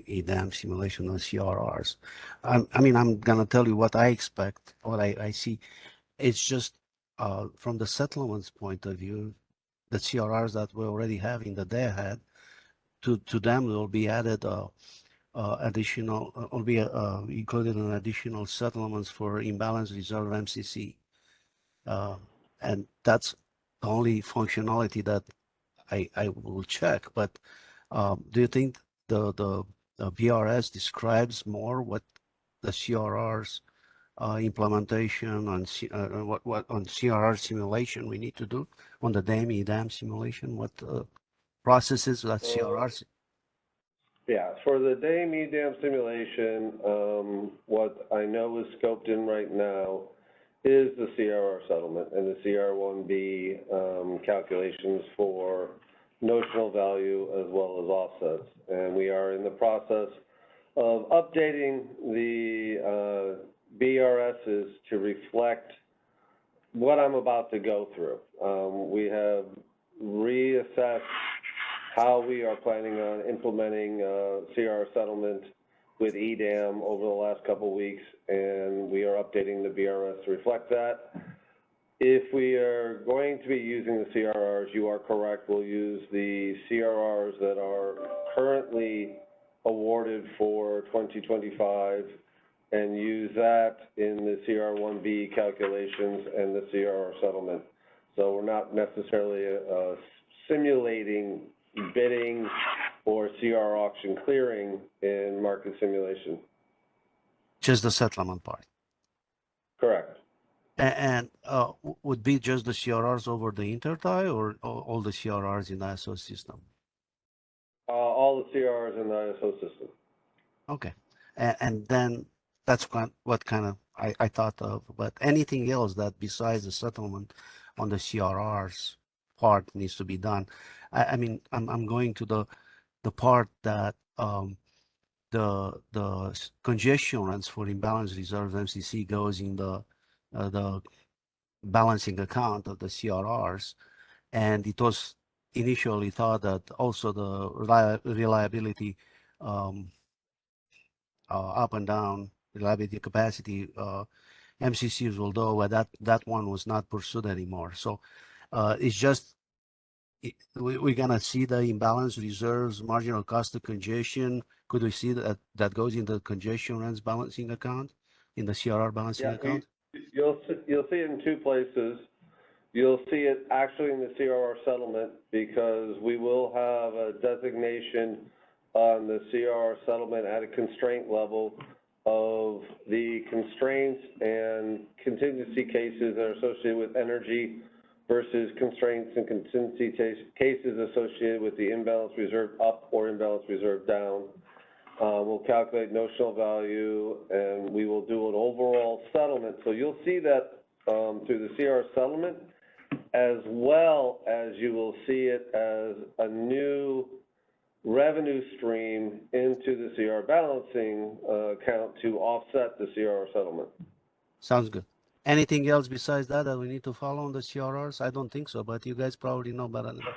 EDAM simulation on CRRs? I mean, I'm gonna tell you what I expect, what I see. It's just from the settlements point of view, the CRRs that we already have in the day ahead, to them will be added additional, will be included in additional settlements for imbalance reserve MCC. And that's the only functionality that I will check. But do you think the BRS describes more what the CRR's implementation on what on CRR simulation we need to do on the EDAM simulation? What processes that CRRs? Yeah, for the EDAM simulation, what I know is scoped in right now is the CRR settlement and the CR1B calculations for notional value as well as offsets. And we are in the process of updating the BRSs to reflect what I'm about to go through. We have reassessed how we are planning on implementing CR settlement with EDAM over the last couple of weeks, and we are updating the BRS to reflect that. If we are going to be using the CRRs, you are correct, we'll use the CRRs that are currently awarded for 2025 and use that in the CR1B calculations and the CRR settlement. So we're not necessarily simulating bidding or CR auction clearing in market simulation. Just the settlement part. Correct. And would be just the CRRs over the intertie or all the CRRs in the ISO system? All the CRRs in the ISO system. Okay. And then that's what kind of I thought of, but anything else that besides the settlement on the CRRs part needs to be done. I mean, I'm going to the part that the congestion runs for imbalance reserves MCC goes in the balancing account of the CRRs, and it was initially thought that also the reliability up and down reliability capacity MCCs will do, but that one was not pursued anymore. So it's just we're gonna see the imbalance reserves, marginal cost of congestion. Could we see that goes in the congestion runs balancing account, in the CRR balancing account? You'll see it in two places. You'll see it actually in the CRR settlement because we will have a designation on the CRR settlement at a constraint level of the constraints and contingency cases that are associated with energy versus constraints and contingency cases associated with the imbalance reserve up or imbalance reserve down. We'll calculate notional value and we will do an overall settlement. So you'll see that through the CR settlement, as well as you will see it as a new revenue stream into the CR balancing account to offset the CR settlement. Sounds good. Anything else besides that we need to follow on the CRRs? I don't think so, but you guys probably know better than that.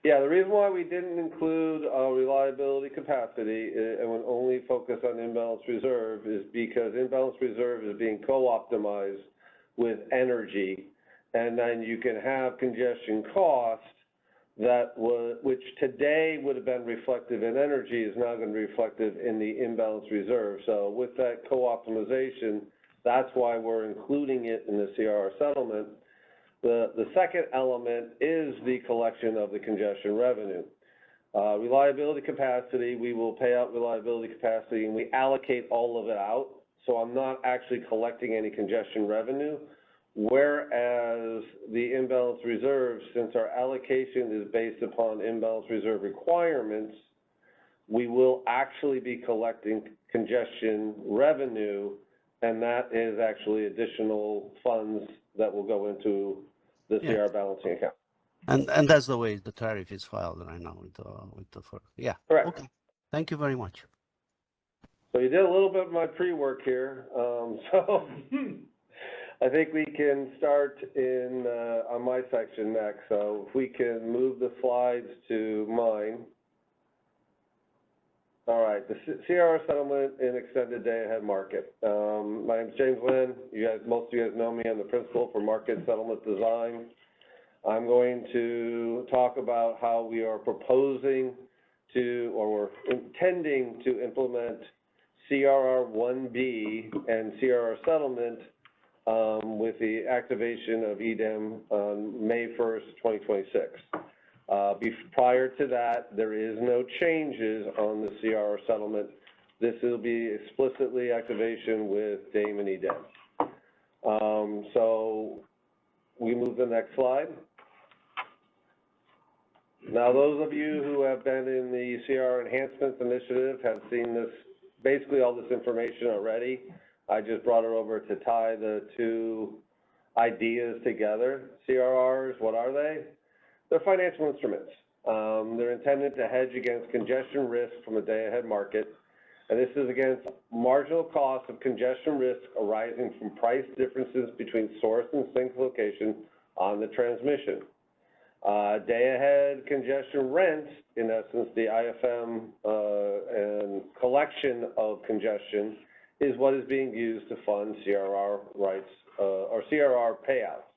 Yeah, the reason why we didn't include reliability capacity and would only focus on imbalance reserve is because imbalance reserve is being co-optimized with energy, and then you can have congestion cost that which today would have been reflective in energy is now going to be reflective in the imbalance reserve. So with that co-optimization, that's why we're including it in the CRR settlement. The second element is the collection of the congestion revenue. Reliability capacity, we will pay out reliability capacity and we allocate all of it out. So I'm not actually collecting any congestion revenue. Whereas the imbalance reserve, since our allocation is based upon imbalance reserve requirements, we will actually be collecting congestion revenue, and that is actually additional funds that will go into the CR balancing account. And that's the way the tariff is filed right now with the FERC. Yeah. Correct. Okay. Thank you very much. So you did a little bit of my pre-work here. So I think we can start in on my section next. So if we can move the slides to mine. All right, the CRR settlement in extended day-ahead market. My name's James Lynn. Most of you guys know me. I'm the principal for market settlement design. I'm going to talk about how we are proposing to, or we're intending to implement CRR 1B and CRR settlement with the activation of EDEM on May 1st, 2026. Prior to that, there is no changes on the CRR settlement. This will be explicitly activation with DAME and EDEM. So we move to the next slide. Now, those of you who have been in the CRR Enhancements Initiative have seen this, basically all this information already. I just brought it over to tie the two ideas together. CRRs, what are they? They're financial instruments. They're intended to hedge against congestion risk from a day-ahead market, and this is against marginal cost of congestion risk arising from price differences between source and sink location on the transmission. Day-ahead congestion rent, in essence, the IFM and collection of congestion, is what is being used to fund CRR rights or CRR payouts.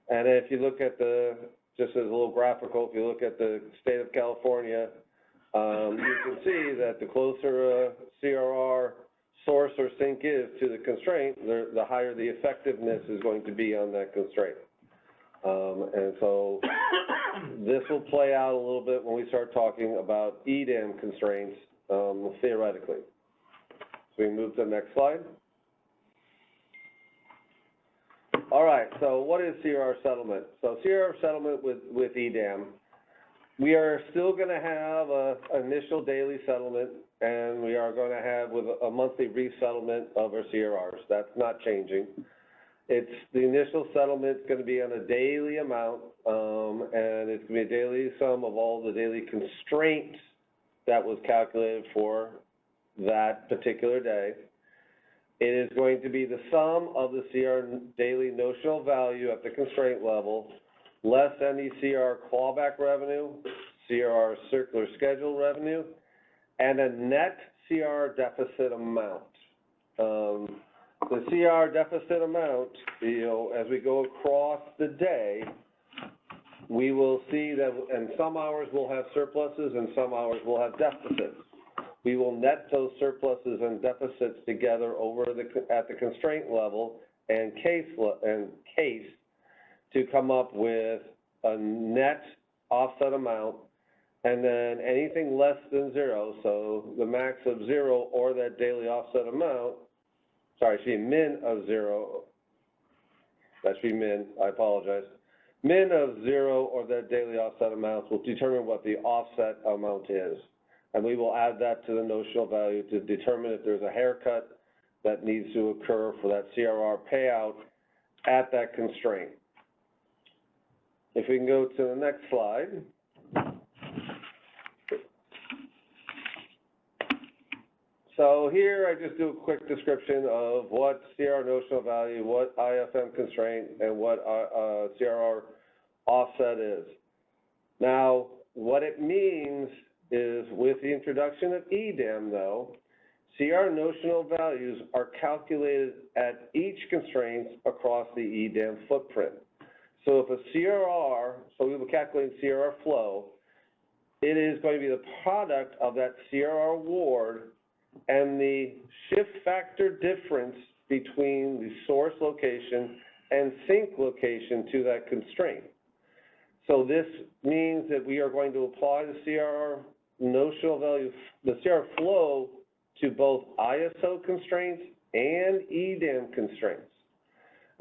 And if you look at the, just as a little graphical, if you look at the state of California, you can see that the closer a CRR source or sink is to the constraint, the higher the effectiveness is going to be on that constraint. And so this will play out a little bit when we start talking about EDEM constraints theoretically. So we move to the next slide. All right, so what is CRR settlement? So CRR settlement with EDEM, we are still going to have an initial daily settlement, and we are going to have with a monthly resettlement of our CRRs. That's not changing. It's the initial settlement is going to be on a daily amount, and it's going to be a daily sum of all the daily constraints that was calculated for that particular day. It is going to be the sum of the CR daily notional value at the constraint level, less any CR clawback revenue, CR circular schedule revenue, and a net CR deficit amount. The CR deficit amount, as we go across the day, we will see that in some hours we'll have surpluses and some hours we'll have deficits. We will net those surpluses and deficits together at the constraint level and case to come up with a net offset amount, and then anything less than zero, so the max of zero or that daily offset amount, sorry, it should be min of zero, that should be min, I apologize. Min of zero or that daily offset amount will determine what the offset amount is. And we will add that to the notional value to determine if there's a haircut that needs to occur for that CRR payout at that constraint. If we can go to the next slide. So here I just do a quick description of what CRR notional value, what IFM constraint, and what CRR offset is. Now, what it means is with the introduction of EDAM, though, CR notional values are calculated at each constraint across the EDAM footprint. So if a CRR, so we will calculate CRR flow, it is going to be the product of that CRR ward and the shift factor difference between the source location and sink location to that constraint. So this means that we are going to apply the CRR notional value, the CRR flow, to both ISO constraints and EDAM constraints.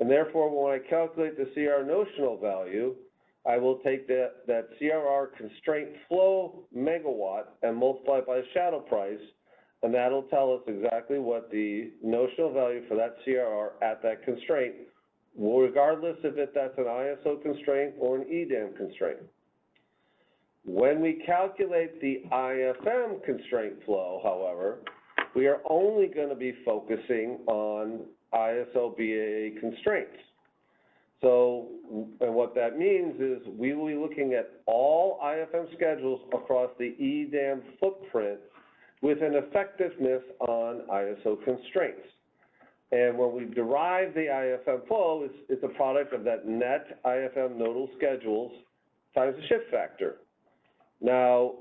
And therefore, when I calculate the CRR notional value, I will take that CRR constraint flow megawatt and multiply it by the shadow price, and that'll tell us exactly what the notional value for that CRR at that constraint, regardless if that's an ISO constraint or an EDAM constraint. When we calculate the IFM constraint flow, however, we are only going to be focusing on ISO BAA constraints. So, and what that means is we will be looking at all IFM schedules across the EDAM footprint with an effectiveness on ISO constraints. And when we derive the IFM flow, it's a product of that net IFM nodal schedules times the shift factor. Now,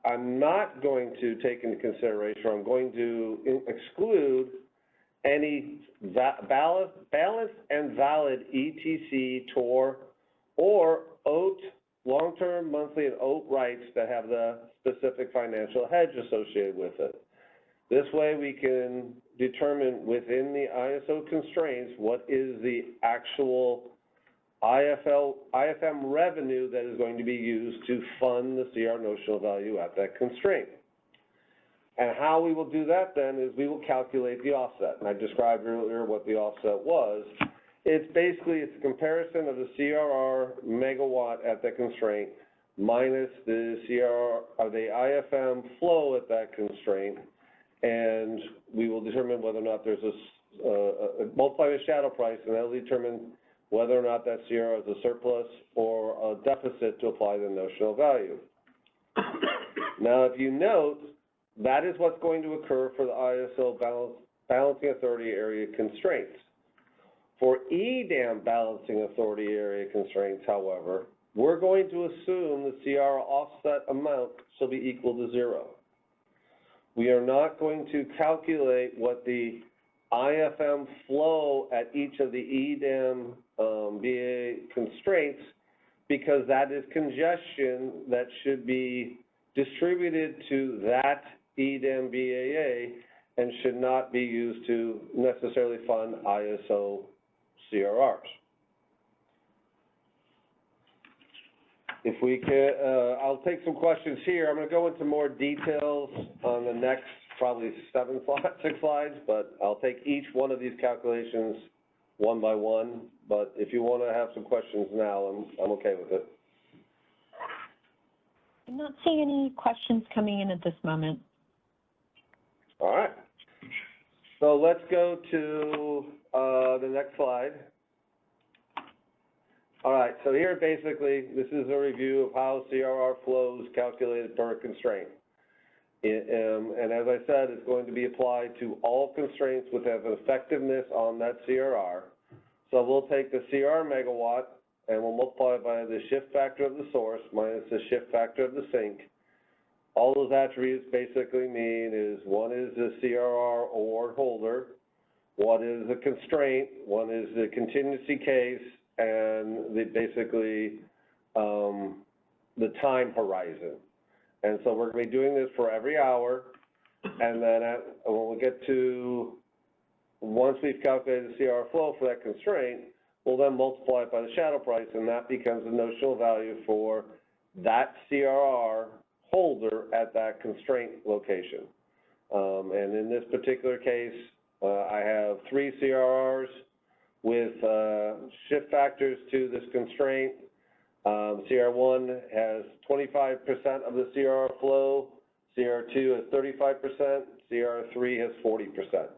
I'm not going to take into consideration, I'm going to exclude any balanced and valid ETC, TOR, or OAT, long-term, monthly, and OAT rights that have the specific financial hedge associated with it. This way we can determine within the ISO constraints what is the actual IFM revenue that is going to be used to fund the CR notional value at that constraint. And how we will do that then is we will calculate the offset. And I described earlier what the offset was. It's a comparison of the CRR megawatt at the constraint minus the the IFM flow at that constraint, and we will determine whether or not there's a multiply the shadow price, and that will determine whether or not that CRR is a surplus or a deficit to apply the notional value. Now, if you note, that is what's going to occur for the ISO balancing authority area constraints. For EDAM balancing authority area constraints, however, we're going to assume the CR offset amount shall be equal to 0. We are not going to calculate what the IFM flow at each of the EDAM BA constraints, because that is congestion that should be distributed to that EDAM BAA and should not be used to necessarily fund ISO CRRs. If we can, I'll take some questions here. I'm going to go into more details on the next probably 6 slides, but I'll take each one of these calculations one by one. But if you want to have some questions now, I'm okay with it. I'm not seeing any questions coming in at this moment. All right. So let's go to the next slide. All right, so here basically, this is a review of how CRR flows calculated per constraint. And as I said, it's going to be applied to all constraints which have an effectiveness on that CRR. So we'll take the CR megawatt and we'll multiply it by the shift factor of the source minus the shift factor of the sink. All those attributes basically mean is one is the CRR award holder, one is the constraint, one is the contingency case, and basically the time horizon. And so we're going to be doing this for every hour, and then when we get to, once we've calculated the CR flow for that constraint, we'll then multiply it by the shadow price, and that becomes the notional value for that CRR holder at that constraint location. And in this particular case, I have 3 CRRs with shift factors to this constraint. CR1 has 25% of the CRR flow, CR2 has 35%, CR3 has 40%.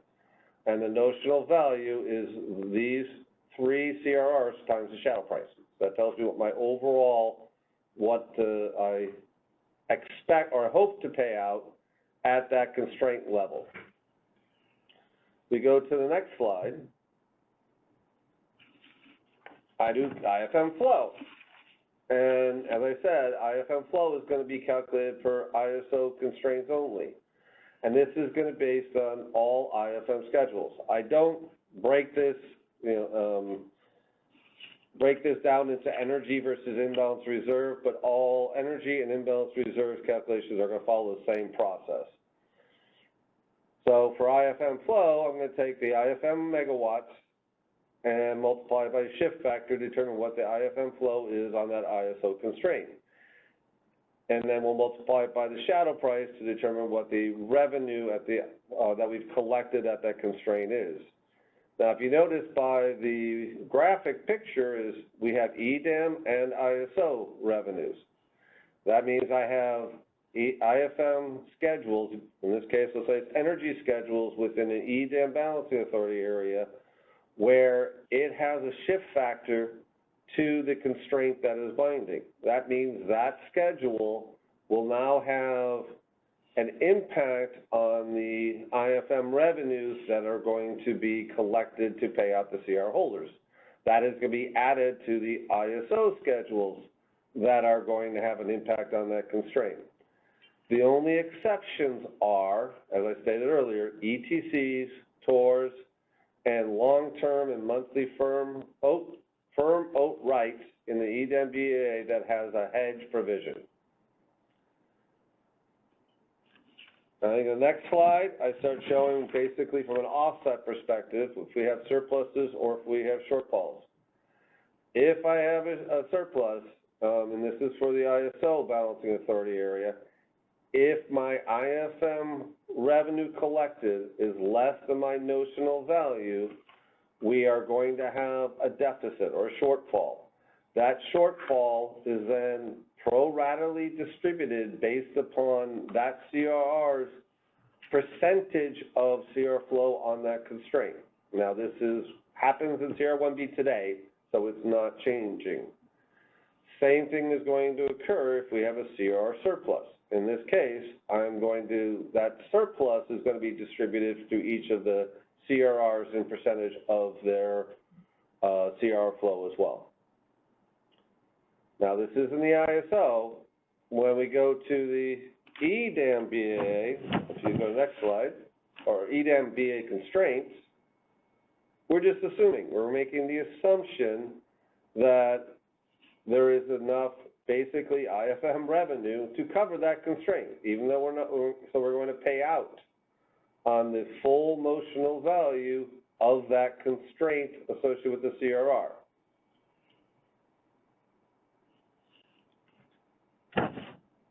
And the notional value is these 3 CRRs times the shadow price. That tells me what my overall what I expect or hope to pay out at that constraint level. We go to the next slide. I do IFM flow. And as I said, IFM flow is going to be calculated for ISO constraints only. And this is going to be based on all IFM schedules. I don't break this, break this down into energy versus imbalance reserve, but all energy and imbalance reserves calculations are going to follow the same process. So for IFM flow, I'm going to take the IFM megawatts and multiply by shift factor to determine what the IFM flow is on that ISO constraint. And then we'll multiply it by the shadow price to determine what the revenue at the, that we've collected at that constraint is. Now, if you notice by the graphic picture is we have EDAM and ISO revenues. That means I have IFM schedules, in this case, let's say it's energy schedules within an EDAM balancing authority area where it has a shift factor to the constraint that is binding. That means that schedule will now have an impact on the IFM revenues that are going to be collected to pay out the CR holders. That is going to be added to the ISO schedules that are going to have an impact on that constraint. The only exceptions are, as I stated earlier, ETCs, TORs, and long-term and monthly firm OAT rights in the EDAM BAA that has a hedge provision. I think the next slide, I start showing basically from an offset perspective, if we have surpluses or if we have shortfalls. If I have a surplus, and this is for the ISO balancing authority area, if my IFM revenue collected is less than my notional value, we are going to have a deficit or a shortfall. That shortfall is then pro-ratably distributed based upon that CRR's percentage of CR flow on that constraint. Now, this happens in CR1B today, so it's not changing. Same thing is going to occur if we have a CR surplus. In this case, that surplus is going to be distributed to each of the CRRs in percentage of their CR flow as well. Now, this is in the ISO. When we go to the EDAM BAA, if you go to the next slide, or EDAM BAA constraints, we're just assuming, we're making the assumption that there is enough basically IFM revenue to cover that constraint, even though so we're going to pay out on the full notional value of that constraint associated with the CRR.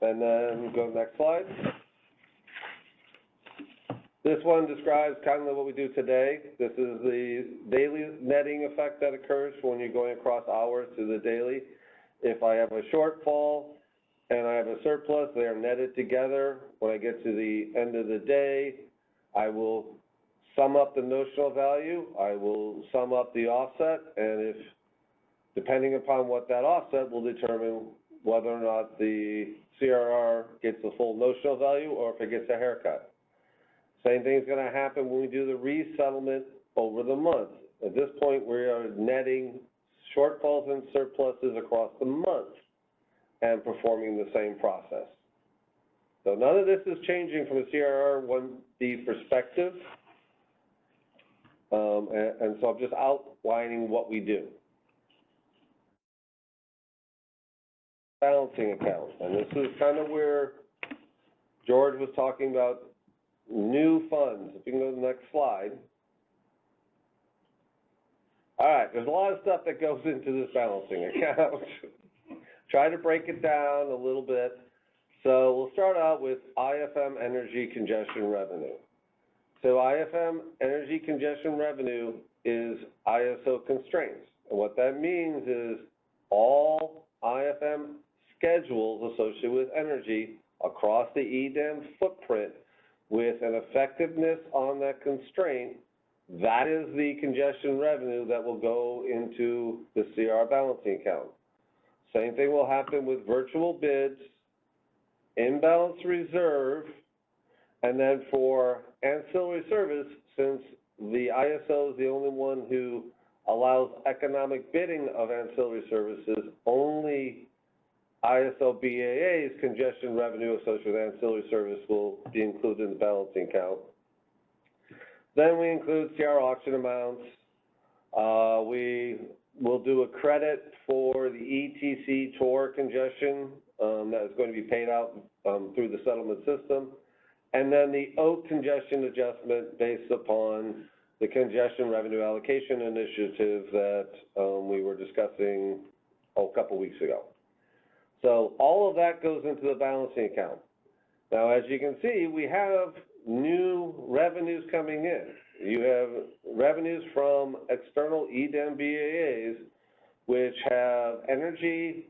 And then go to the next slide. This one describes kind of what we do today. This is the daily netting effect that occurs when you're going across hours to the daily. If I have a shortfall and I have a surplus, they are netted together. When I get to the end of the day, I will sum up the notional value, I will sum up the offset, and depending upon what that offset will determine whether or not the CRR gets the full notional value or if it gets a haircut. Same thing is going to happen when we do the resettlement over the month. At this point, we are netting shortfalls and surpluses across the month and performing the same process. So none of this is changing from a CRR1B perspective, and so I'm just outlining what we do. Balancing account, and this is kind of where George was talking about new funds. If you can go to the next slide. All right, there's a lot of stuff that goes into this balancing account. Try to break it down a little bit. So we'll start out with IFM energy congestion revenue. So IFM energy congestion revenue is ISO constraints. And what that means is all IFM schedules associated with energy across the EDAM footprint with an effectiveness on that constraint, that is the congestion revenue that will go into the CR balancing account. Same thing will happen with virtual bids, imbalance reserve, and then for ancillary service, since the ISO is the only one who allows economic bidding of ancillary services, only ISO BAA's congestion revenue associated with ancillary service will be included in the balancing account. Then we include CR auction amounts. We will do a credit for the ETC TOR congestion that is going to be paid out through the settlement system. And then the OAK congestion adjustment based upon the congestion revenue allocation initiative that we were discussing a couple weeks ago. So all of that goes into the balancing account. Now, as you can see, we have new revenues coming in. You have revenues from external EDEM BAAs, which have energy.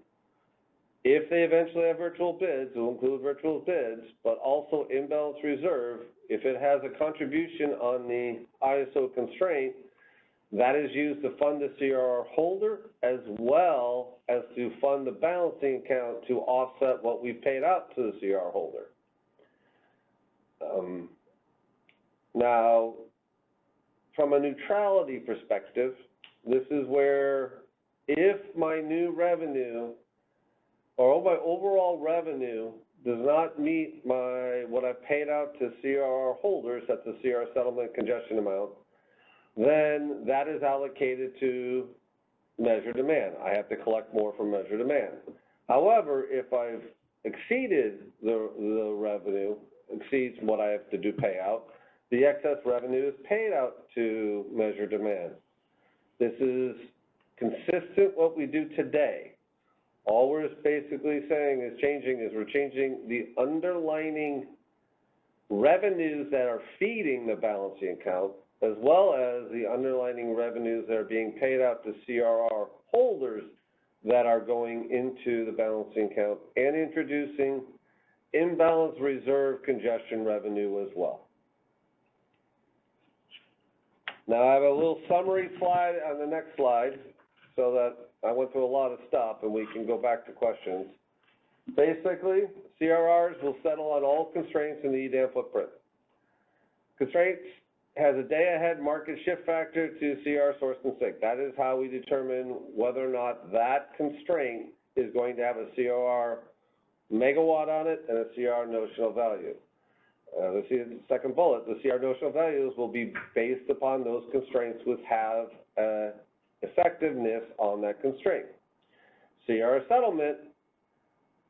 If they eventually have virtual bids, it will include virtual bids, but also imbalance reserve. If it has a contribution on the ISO constraint, that is used to fund the CRR holder as well as to fund the balancing account to offset what we paid out to the CR holder. Now, from a neutrality perspective, this is where if my new revenue or my overall revenue does not meet what I paid out to CRR holders at the CR settlement congestion amount, then that is allocated to measure demand. I have to collect more from measure demand. However, if I've exceeded the revenue, exceeds what I have to do payout, the excess revenue is paid out to measure demand. This is consistent what we do today. All we're basically saying is we're changing the underlining revenues that are feeding the balancing account, as well as the underlining revenues that are being paid out to CRR holders that are going into the balancing account, and introducing imbalance reserve congestion revenue as well. Now I have a little summary slide on the next slide, so that I went through a lot of stuff and we can go back to questions. Basically, CRRs will settle on all constraints in the EDAM footprint. Constraints has a day-ahead market shift factor to CR source and sink. That is how we determine whether or not that constraint is going to have a CR megawatt on it and a CR notional value. Let's see the second bullet. The CR notional values will be based upon those constraints which have effectiveness on that constraint. CR settlement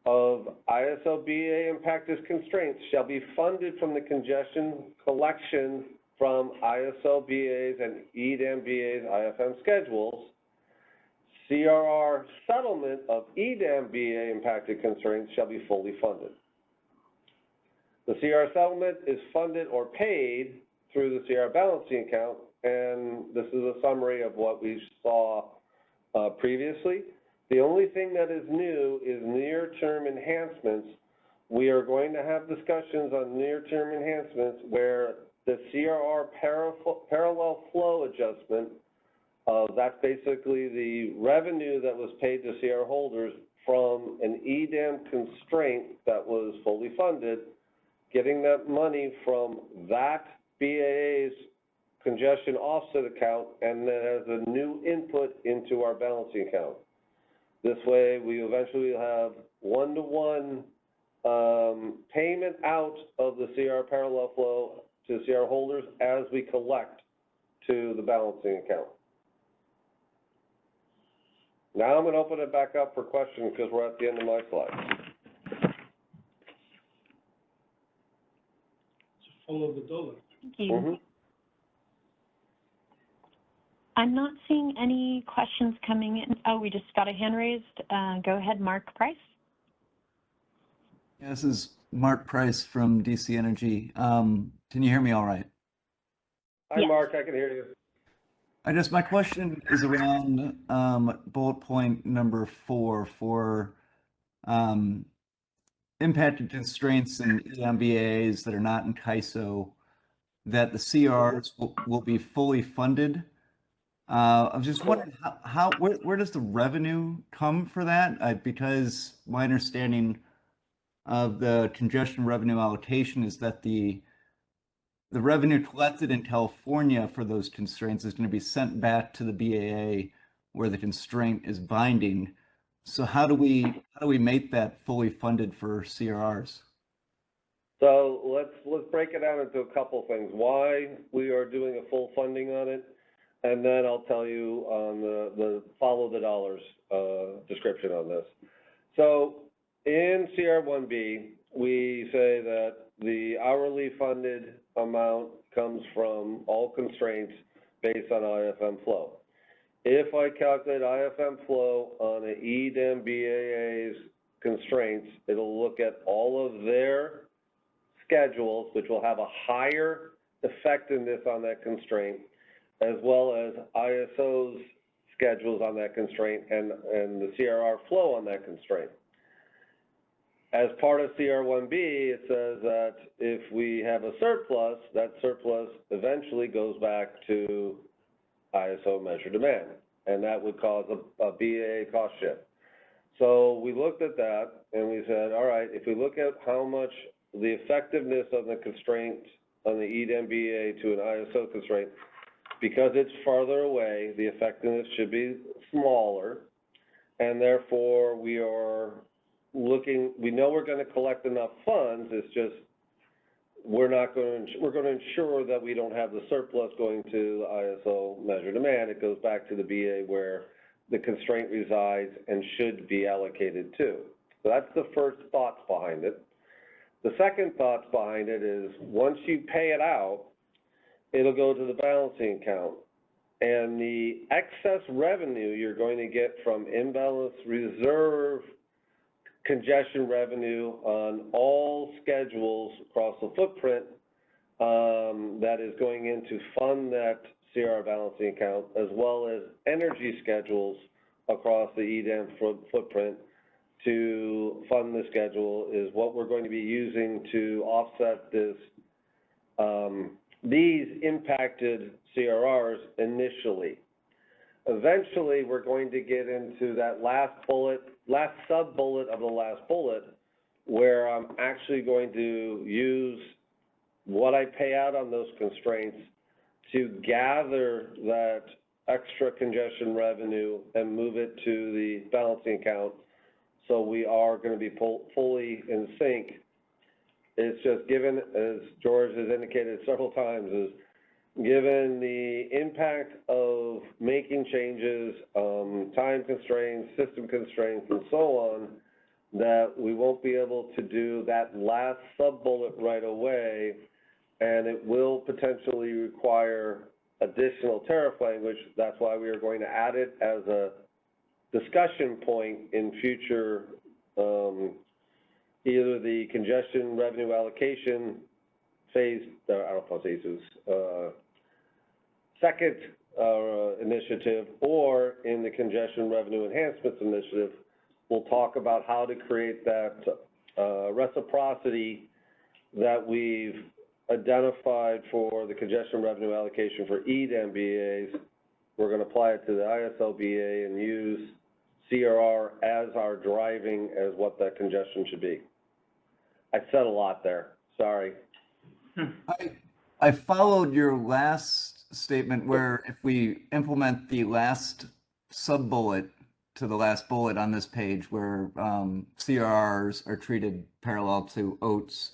of ISO BA impacted constraints shall be funded from the congestion collection from ISO BAs and EDAM BAs IFM schedules. CRR settlement of EDAM BA impacted constraints shall be fully funded. The CR settlement is funded or paid through the CR balancing account, and this is a summary of what we saw previously. The only thing that is new is near-term enhancements. We are going to have discussions on near-term enhancements where the CRR parallel flow adjustment, that's basically the revenue that was paid to CR holders from an EDAM constraint that was fully funded, getting that money from that BAA's congestion offset account, and then as a new input into our balancing account. This way, we eventually have one-to-one payment out of the CR parallel flow to CR holders as we collect to the balancing account. Now I'm going to open it back up for questions because we're at the end of my slide. Follow the dollar. Thank you. I'm not seeing any questions coming in. Oh, we just got a hand raised. Go ahead, Mark Price. Yeah, this is Mark Price from DC Energy. Can you hear me all right? Hi, Yes. Mark, I can hear you. My question is around bullet point number 4 for impacted constraints in EMBAs that are not in CAISO, that the CRs will be fully funded I was just wondering where does the revenue come for that? Because my understanding of the congestion revenue allocation is that the revenue collected in California for those constraints is going to be sent back to the BAA where the constraint is binding. So how do we make that fully funded for CRRs? So let's break it down into a couple things. Why we are doing a full funding on it, and then I'll tell you on the follow the dollars description on this. So in CR1B, we say that the hourly funded amount comes from all constraints based on IFM flow. If I calculate IFM flow on an EDEM BAA's constraints, it'll look at all of their schedules, which will have a higher effectiveness on that constraint, as well as ISO's schedules on that constraint and the CRR flow on that constraint. As part of CR1B, it says that if we have a surplus, that surplus eventually goes back to ISO measure demand, and that would cause a BAA cost shift. So we looked at that and we said, all right, if we look at how much the effectiveness of the constraint on the EDEM BAA to an ISO constraint, because it's farther away, the effectiveness should be smaller, and therefore we are looking, we know we're going to collect enough funds, it's just we're going to ensure that we don't have the surplus going to the ISO measure demand. It goes back to the BA where the constraint resides and should be allocated to. So that's the first thoughts behind it. The second thoughts behind it is once you pay it out, it'll go to the balancing account. And the excess revenue you're going to get from imbalance reserve congestion revenue on all schedules across the footprint that is going in to fund that CR balancing account, as well as energy schedules across the EDEM footprint to fund the schedule, is what we're going to be using to offset this, these impacted CRRs initially. Eventually, we're going to get into that last sub-bullet of the last bullet, where I'm actually going to use what I pay out on those constraints to gather that extra congestion revenue and move it to the balancing account. So we are going to be fully in sync. It's just given, as George has indicated several times, is given the impact of making changes, time constraints, system constraints, and so on, that we won't be able to do that last sub-bullet right away, and it will potentially require additional tariff language. That's why we are going to add it as a discussion point in future, either the congestion revenue allocation phase, I don't know if phases, second initiative, or in the congestion revenue enhancements initiative. We'll talk about how to create that reciprocity that we've identified for the congestion revenue allocation for EDEM BAs. We're going to apply it to the ISO BA and use CRR as our driving as what that congestion should be. I said a lot there, sorry. I followed your last statement where if we implement the last sub-bullet to the last bullet on this page where CRRs are treated parallel to OATs,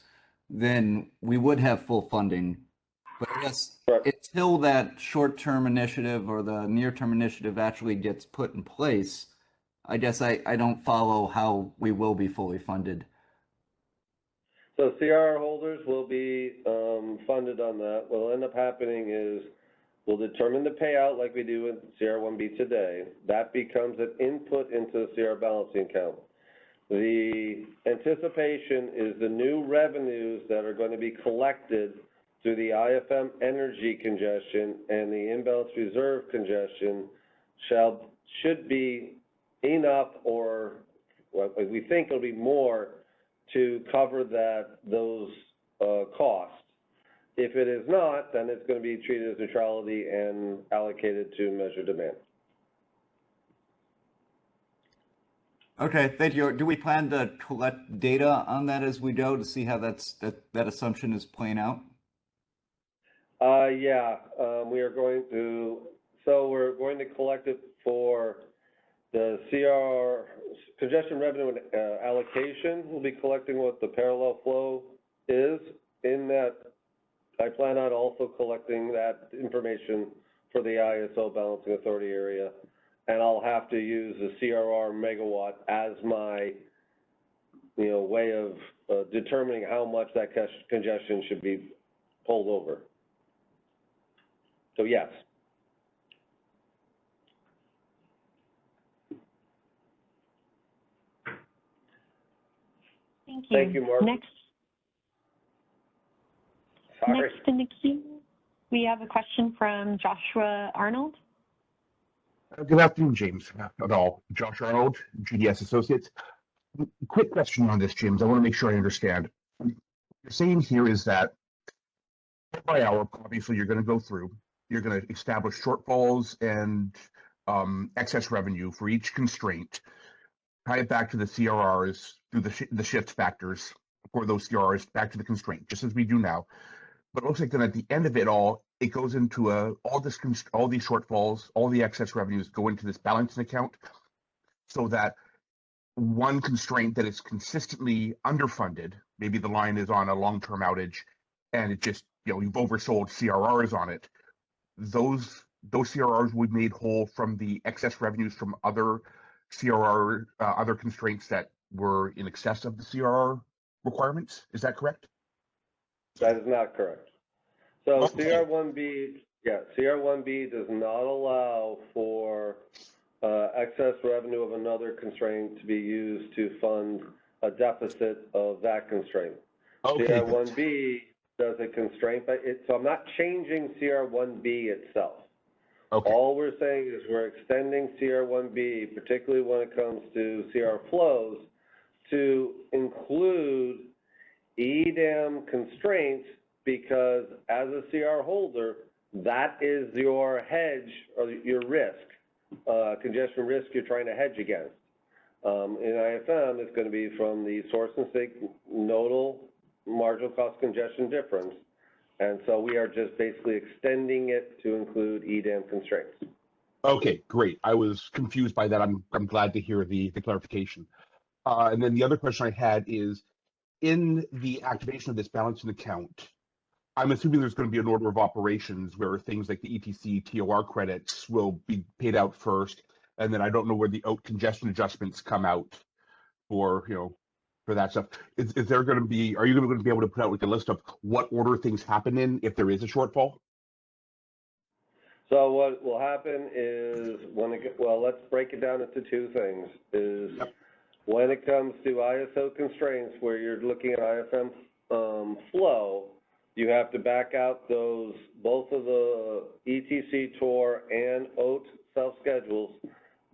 then we would have full funding. But I guess until that short-term initiative or the near-term initiative actually gets put in place, I guess I don't follow how we will be fully funded. So CRR holders will be funded on that. What will end up happening is we'll determine the payout like we do in CR1B today. That becomes an input into the CR balancing account. The anticipation is the new revenues that are going to be collected through the IFM energy congestion and the imbalance reserve congestion should be enough, or well, we think it'll be more to cover those costs. If it is not, then it's going to be treated as neutrality and allocated to measure demand. Okay, thank you. Do we plan to collect data on that as we go to see how that assumption is playing out? Yeah, we are going to, so we're going to collect it for the CR, congestion revenue and allocation. We'll be collecting what the parallel flow is. In that, I plan on also collecting that information for the ISO balancing authority area. And I'll have to use the CRR megawatt as my, way of determining how much that congestion should be pulled over. So yes. Thank you. Thank you, Mark. Next in the queue, we have a question from Joshua Arnold. Good afternoon, James. At all. Josh Arnold, GDS Associates. Quick question on this, James. I want to make sure I understand. What you're saying here is that by hour, obviously, you're going to go through, you're going to establish shortfalls and excess revenue for each constraint, tie it back to the CRRs through the shift factors for those CRRs back to the constraint, just as we do now. But it looks like then at the end of it all, it goes into all these shortfalls, all the excess revenues go into this balancing account, so that one constraint that is consistently underfunded, maybe the line is on a long-term outage, and it just, you've oversold CRRs on it. Those CRRs will be made whole from the excess revenues from other other constraints that were in excess of the CRR requirements. Is that correct? That is not correct. So Okay. CR1B does not allow for excess revenue of another constraint to be used to fund a deficit of that constraint. Okay. CR1B does a constraint, so I'm not changing CR1B itself. Okay. All we're saying is we're extending CR1B, particularly when it comes to CR flows, to include EDAM constraints, because as a CR holder, that is your hedge or your risk, congestion risk you're trying to hedge against. In IFM, it's going to be from the source and sink nodal marginal cost congestion difference. And so we are just basically extending it to include EDAM constraints. Okay, great. I was confused by that. I'm glad to hear the clarification. And then the other question I had is, in the activation of this balancing account, I'm assuming there's going to be an order of operations where things like the ETC TOR credits will be paid out first, and then I don't know where the congestion adjustments come out for, for that stuff. Is there going to be, are you going to be able to put out like a list of what order things happen in if there is a shortfall? So what will happen is let's break it down into two things. When it comes to ISO constraints where you're looking at IFM flow, you have to back out both of the ETC TOR and OAT self-schedules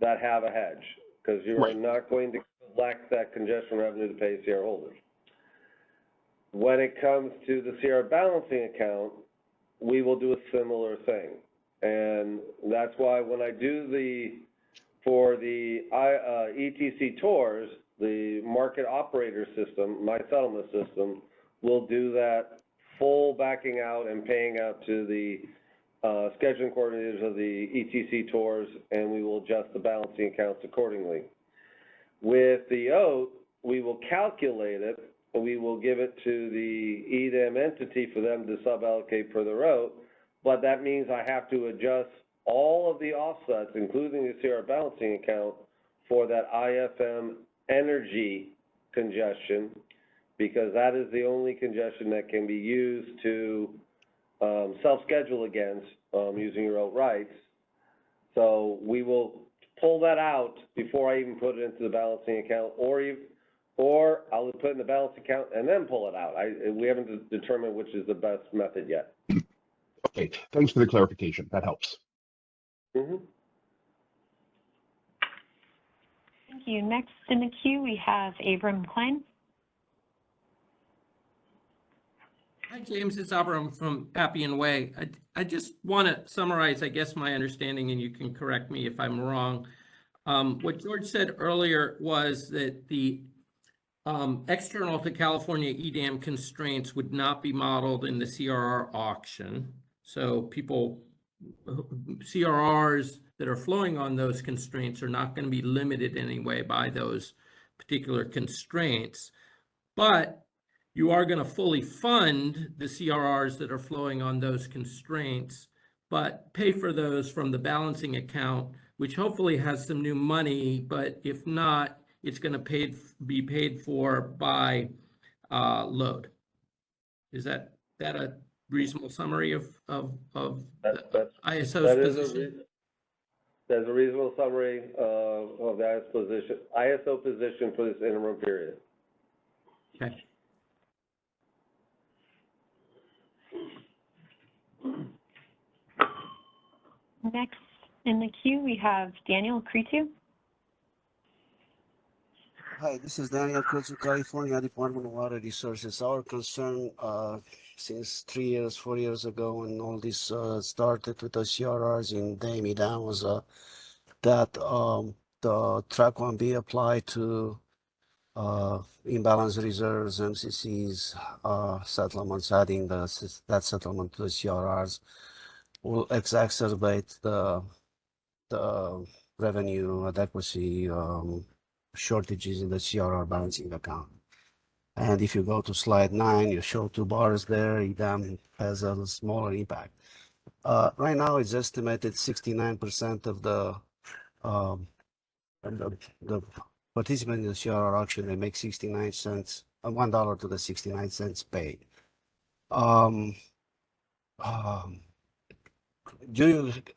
that have a hedge, because you are not going to collect that congestion revenue to pay CR holders. When it comes to the CR balancing account, we will do a similar thing. And that's why when I do for the ETC TORs, the market operator system, my settlement system, will do that full backing out and paying out to the scheduling coordinators of the ETC TORs, and we will adjust the balancing accounts accordingly. With the OAT, we will calculate it, and we will give it to the EDAM entity for them to sub-allocate per their OAT, but that means I have to adjust all of the offsets, including the CR balancing account, for that IFM energy congestion, because that is the only congestion that can be used to self-schedule against using your OAT rights. So we will pull that out before I even put it into the balancing account, or I'll put it in the balancing account and then pull it out. We haven't determined which is the best method yet. Okay, thanks for the clarification. That helps. Mm-hmm. Thank you. Next in the queue, we have Abram Klein. Hi, James. It's Abram from Appian Way. I just want to summarize, I guess, my understanding, and you can correct me if I'm wrong. What George said earlier was that the external to California EDAM constraints would not be modeled in the CRR auction. So people, CRRs that are flowing on those constraints are not going to be limited in any way by those particular constraints. But you are going to fully fund the CRRs that are flowing on those constraints, but pay for those from the balancing account, which hopefully has some new money, but if not, it's going to be paid for by load. Is that a reasonable summary of ISO's position? That's a reasonable summary of the ISO position for this interim period. Okay. Next in the queue, we have Daniel Cretu. Hi, this is Daniel Kurtz, California Department of Water Resources. Our concern since 3 years, 4 years ago, when all this started with the CRRs in Dami Dam was that the track 1B applied to imbalance reserves, MCCs, settlements, adding that settlement to the CRRs will exacerbate the revenue adequacy shortages in the CRR balancing account. And if you go to slide 9, you show 2 bars there, EDAM has a smaller impact. Right now, it's estimated 69% of the participants in the CRR auction, they make 69 cents, $1 to the 69 cents paid.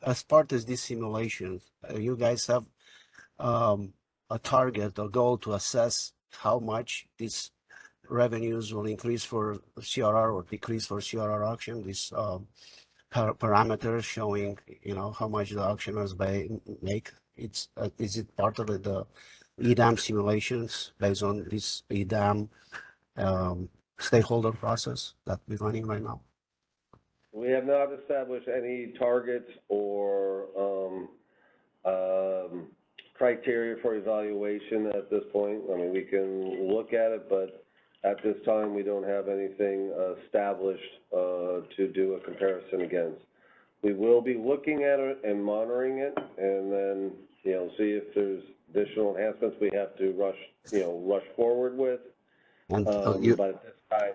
As part of these simulations, you guys have a target or goal to assess how much these revenues will increase for CRR or decrease for CRR auction, these parameters showing, how much the auctioneers make. Is it part of the EDAM simulations based on this EDAM stakeholder process that we're running right now? We have not established any targets or criteria for evaluation at this point. I mean, we can look at it, but at this time, we don't have anything established to do a comparison against. We will be looking at it and monitoring it, and then, see if there's additional enhancements we have to rush forward with. And but at this time,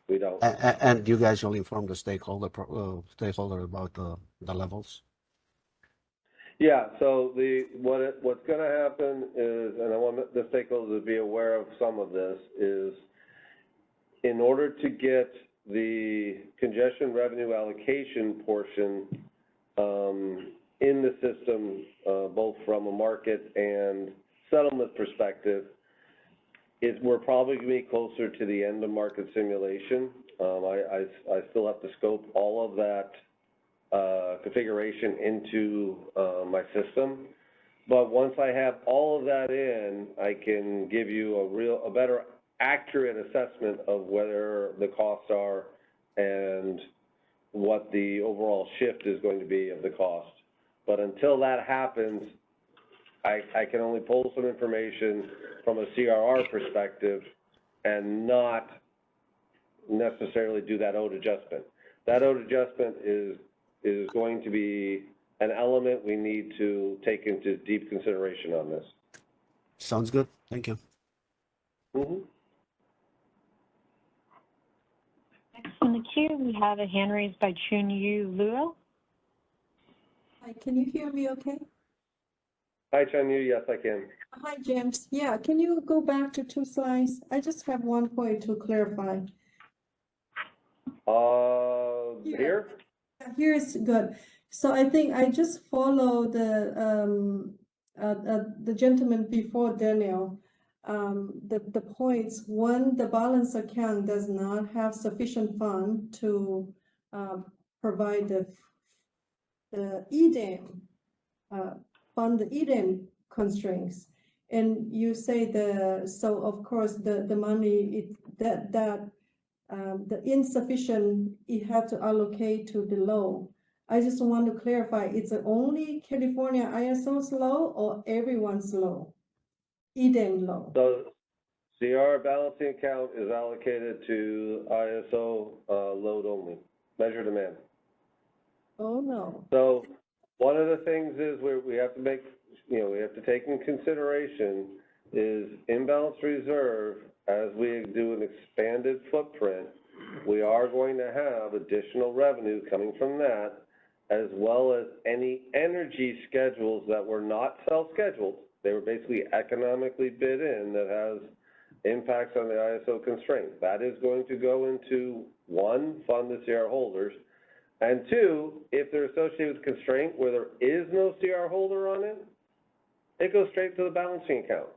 we don't. And you guys will inform the stakeholder about the levels? Yeah, so what's going to happen is, and I want the stakeholders to be aware of some of this, is in order to get the congestion revenue allocation portion in the system, both from a market and settlement perspective, we're probably going to be closer to the end of market simulation. I still have to scope all of that configuration into my system. But once I have all of that in, I can give you a better accurate assessment of whether the costs are and what the overall shift is going to be of the cost. But until that happens, I can only pull some information from a CRR perspective and not necessarily do that ode adjustment. That ode adjustment is going to be an element we need to take into deep consideration on this. Sounds good. Thank you. Mm-hmm. Next in the queue, we have a hand raised by Chun-Yu Luo. Hi, can you hear me okay? Hi, Chun-Yu. Yes, I can. Hi, James. Yeah, can you go back to 2 slides? I just have one point to clarify. Here? Here's good. So I think I just follow the gentleman before Daniel. The points, one, the balance account does not have sufficient fund to provide the EDAM, fund the EDAM constraints. And you say so of course the money that the insufficient, it had to allocate to the low. I just want to clarify, it's only California ISO's low or everyone's low? Eden low? So CR balancing account is allocated to ISO load only, measure demand. Oh, no. So one of the things is we have to make, we have to take in consideration is imbalance reserve. As we do an expanded footprint, we are going to have additional revenue coming from that, as well as any energy schedules that were not self-scheduled. They were basically economically bid in that has impacts on the ISO constraint. That is going to go into, one, fund the CR holders, and two, if they're associated with constraint where there is no CR holder on it, it goes straight to the balancing account.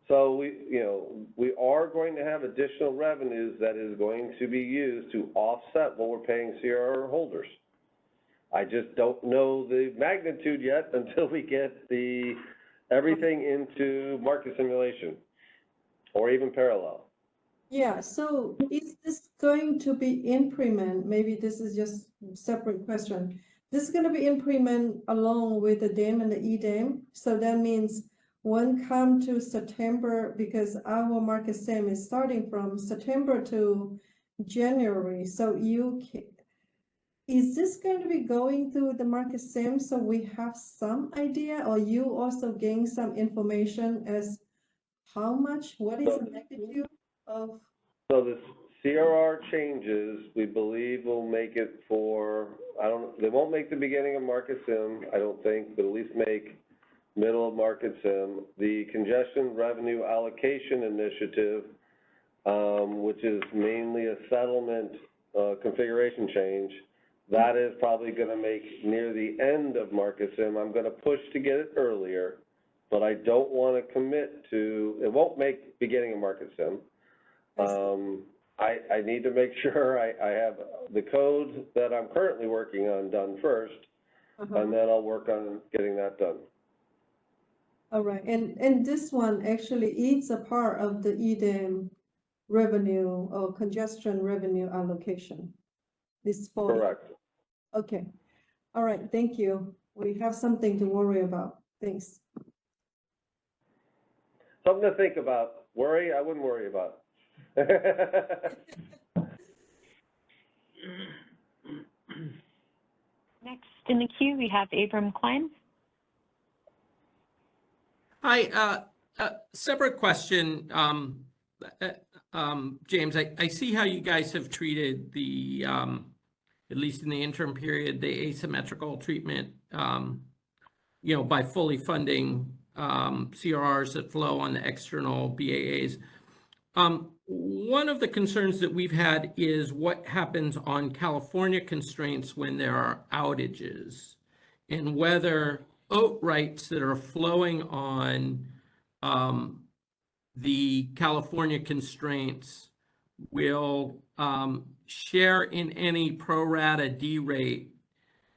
So we are going to have additional revenues that is going to be used to offset what we're paying CR holders. I just don't know the magnitude yet until we get everything into market simulation or even parallel. Yeah, so is this going to be increment? Maybe this is just a separate question. This is going to be increment along with the DAM and the EDAM. So that means when come to September, because our market sim is starting from September to January. So is this going to be going through the market sim so we have some idea, or you also gain some information as how much, what is the magnitude of? So the CRR changes, we believe will make it for, they won't make the beginning of market sim, I don't think, but at least make middle of market sim. The Congestion Revenue Allocation Initiative, which is mainly a settlement configuration change, that is probably going to make near the end of market sim. I'm going to push to get it earlier, but I don't want to commit to, it won't make beginning of market sim. I need to make sure I have the code that I'm currently working on done first, and then I'll work on getting that done. All right, and this one actually is a part of the EDAM revenue or congestion revenue allocation. This fall. Correct. Okay. All right, thank you. We have something to worry about. Thanks. Something to think about. Worry, I wouldn't worry about. Next in the queue, we have Abram Klein. Hi, separate question. James, I see how you guys have treated the, at least in the interim period, the asymmetrical treatment, by fully funding CRRs that flow on the external BAAs. One of the concerns that we've had is what happens on California constraints when there are outages, and whether OAT rights that are flowing on the California constraints will share in any pro rata D rate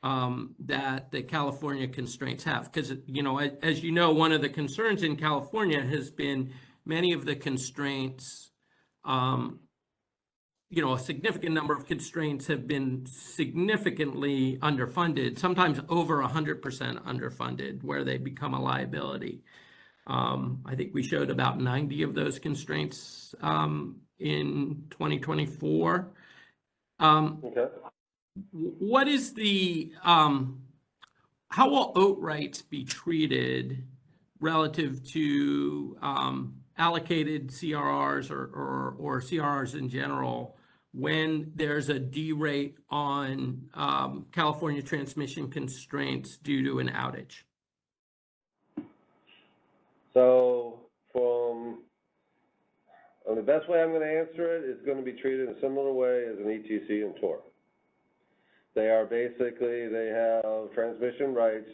that the California constraints have. Because, as you know, one of the concerns in California has been many of the constraints, a significant number of constraints have been significantly underfunded, sometimes over 100% underfunded, where they become a liability. I think we showed about 90 of those constraints in 2024. Okay. What is the, how will OAT rights be treated relative to allocated CRRs or CRRs in general when there's a D rate on California transmission constraints due to an outage? So the best way I'm going to answer it is going to be treated in a similar way as an ETC and TOR. They are basically, they have transmission rights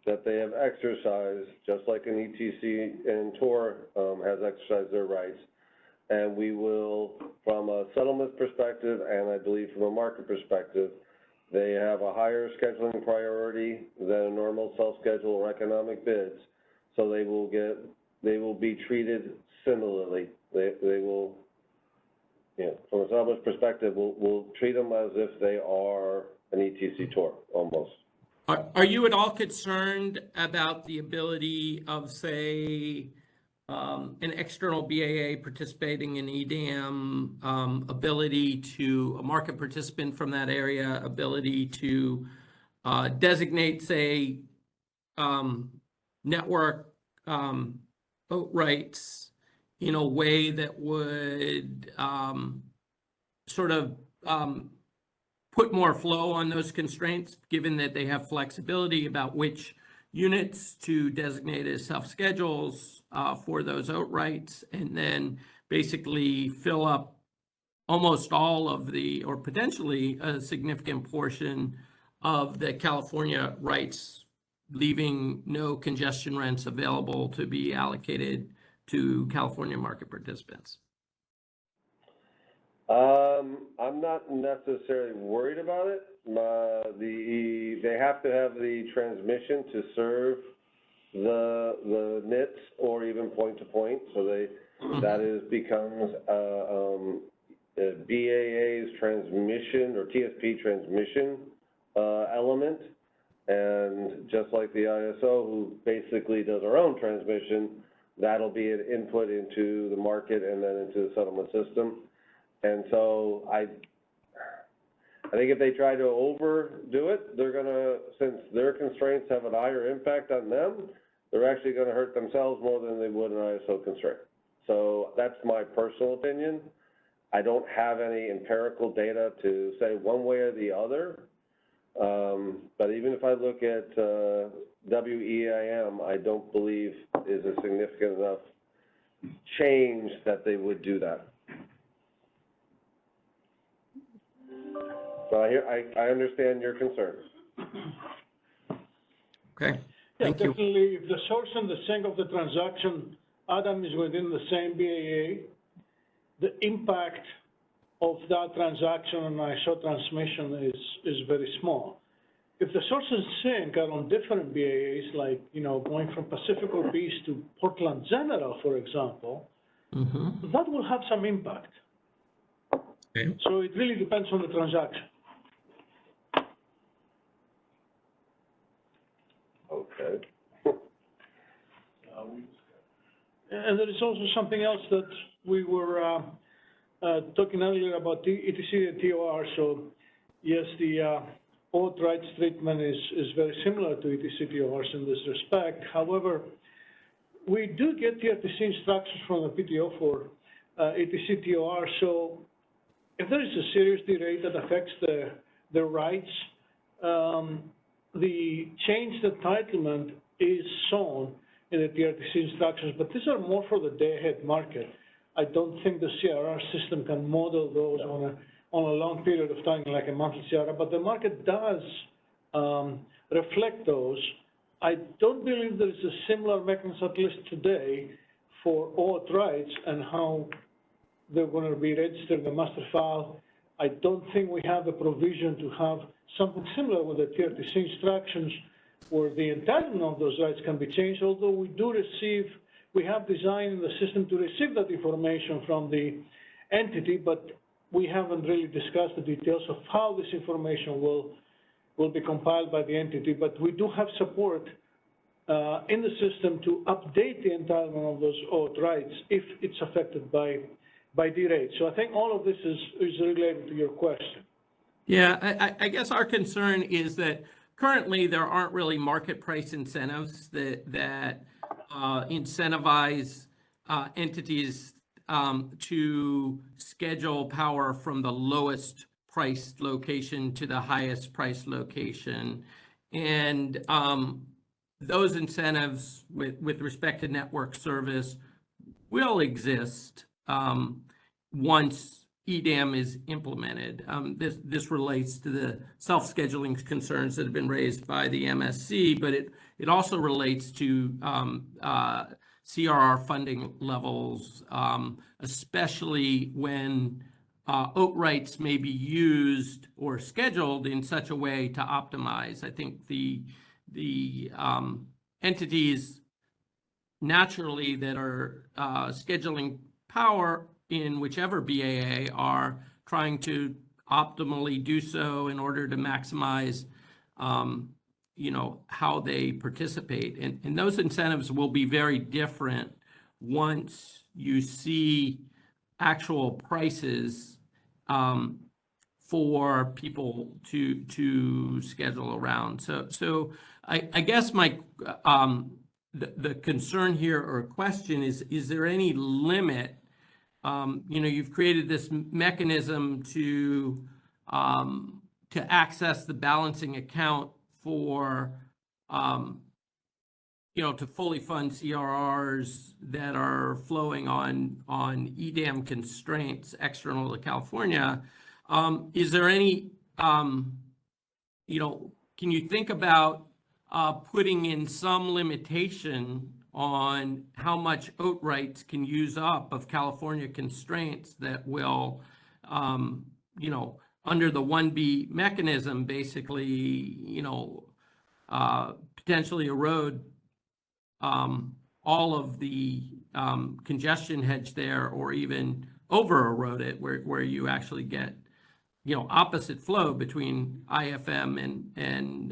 that they have exercised, just like an ETC and TOR has exercised their rights. And we will, from a settlement perspective, and I believe from a market perspective, they have a higher scheduling priority than a normal self-schedule or economic bids. So they will be treated similarly. They will, Yeah, from a settlement perspective, we'll treat them as if they are an ETC tour, almost. Are you at all concerned about the ability of, say, an external BAA participating in EDAM, ability to, a market participant from that area, ability to designate, say, network vote rights in a way that would sort of put more flow on those constraints, given that they have flexibility about which units to designate as self-schedules for those vote rights, and then basically fill up almost all of the, or potentially a significant portion of the California rights, leaving no congestion rents available to be allocated to California market participants? I'm not necessarily worried about it. They have to have the transmission to serve the NITs or even point to point. So that becomes BAA's transmission or TSP transmission element. And just like the ISO, who basically does our own transmission, that'll be an input into the market and then into the settlement system. And so I think if they try to overdo it, they're gonna, since their constraints have a higher impact on them, they're actually gonna hurt themselves more than they would an ISO constraint. So that's my personal opinion. I don't have any empirical data to say one way or the other. But even if I look at WEIM, I don't believe is a significant enough change that they would do that. So I understand your concern. Okay, Yeah, thank you. definitely, if the source and the sink of the transaction, Adam, is within the same BAA, the impact of that transaction on ISO transmission is very small. If the source and sink are on different BAAs, like, you know, going from Pacifico Beach to Portland General, for example, that will have some impact. Okay. So it really depends on the transaction. Okay. And there is also something else that we were talking earlier about the ETC and TOR. So yes, the oath rights treatment is very similar to ETC TORs in this respect. However, we do get TRTC instructions from the PTO for ETC TOR. So if there is a serious derate that affects the rights, the changed entitlement is shown in the TRTC instructions, but these are more for the day-ahead market. I don't think the CRR system can model those on a long period of time, like a monthly CRR, but the market does reflect those. I don't believe there is a similar mechanism, at least today, for oath rights and how they're going to be registered in the master file. I don't think we have a provision to have something similar with the TRTC instructions where the entitlement of those rights can be changed, although we have designed the system to receive that information from the entity, but we haven't really discussed the details of how this information will be compiled by the entity. But we do have support in the system to update the entitlement of those oath rights if it's affected by derate. So I think all of this is related to your question. Yeah, I guess our concern is that currently there aren't really market price incentives that incentivize entities to schedule power from the lowest priced location to the highest priced location. And those incentives with respect to network service will exist once EDAM is implemented. This relates to the self-scheduling concerns that have been raised by the MSC, but it also relates to CRR funding levels, especially when oat rights may be used or scheduled in such a way to optimize. I think the entities naturally that are scheduling power in whichever BAA are trying to optimally do so in order to maximize, you know, how they participate. And those incentives will be very different once you see actual prices for people to schedule around. So I guess my the concern here or question is there any limit? You know, you've created this mechanism to access the balancing account for, you know, to fully fund CRRs that are flowing on EDAM constraints external to California. Is there any, you know, can you think about putting in some limitation on how much OAT rights can use up of California constraints that will, you know, under the 1B mechanism, basically, you know, potentially erode all of the congestion hedge there, or even over erode it, where you actually get, you know, opposite flow between IFM and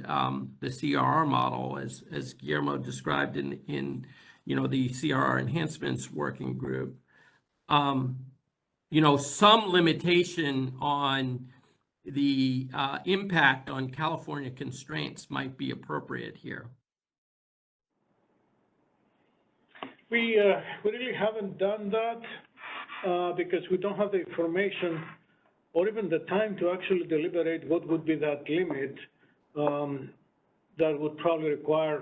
the CRR model, as Guillermo described in you know, the CRR enhancements working group. You know, some limitation on the impact on California constraints might be appropriate here. We really haven't done that because we don't have the information or even the time to actually deliberate what would be that limit. That would probably require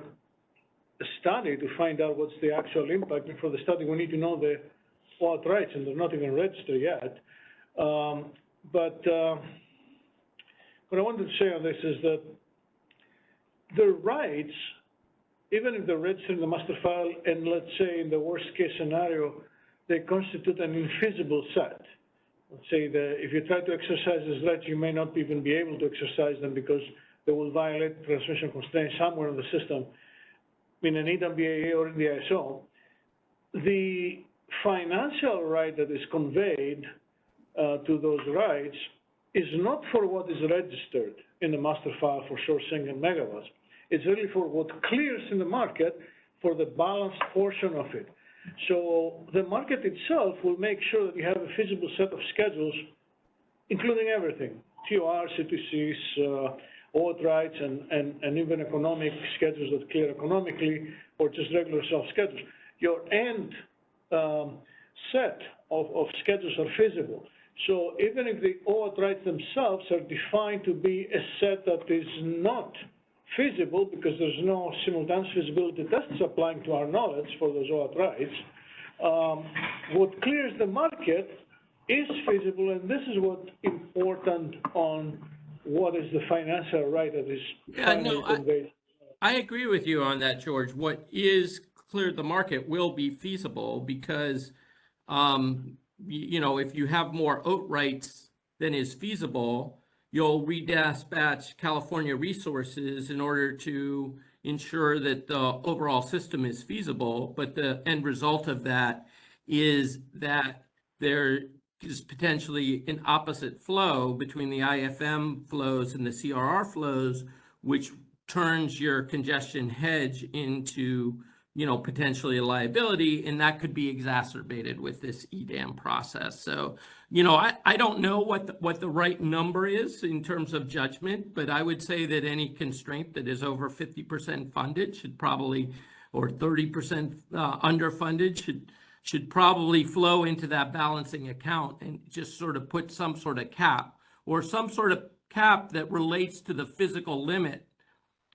a study to find out what's the actual impact. And for the study, we need to know the OAT rights, and they're not even registered yet. But what I wanted to say on this is that the rights, even if they're registered in the master file, and let's say in the worst case scenario, they constitute an infeasible set. Let's say that if you try to exercise these rights, you may not even be able to exercise them because they will violate transmission constraints somewhere in the system, in an EDAM BAA or in the ISO. The financial right that is conveyed to those rights is not for what is registered in the master file for sourcing and megawatts. It's really for what clears in the market for the balanced portion of it. So the market itself will make sure that you have a feasible set of schedules, including everything, TOR, CTCs, OAT rights, and even economic schedules that clear economically, or just regular self-schedules. Your end set of schedules are feasible. So even if the OAT rights themselves are defined to be a set that is not feasible because there's no simultaneous feasibility tests applying to our knowledge for those OAT rights, what clears the market is feasible, and this is what's important on what is the financial right that is finally conveyed. I agree with you on that, George. What is cleared the market will be feasible because, you know, if you have more OAT rights than is feasible, you'll redispatch California resources in order to ensure that the overall system is feasible. But the end result of that is that there is potentially an opposite flow between the IFM flows and the CRR flows, which turns your congestion hedge into, you know, potentially a liability, and that could be exacerbated with this EDAM process. So, you know, I don't know what the right number is in terms of judgment, but I would say that any constraint that is over 50% funded should probably, or 30% underfunded should probably flow into that balancing account and just sort of put some sort of cap, or some sort of cap that relates to the physical limit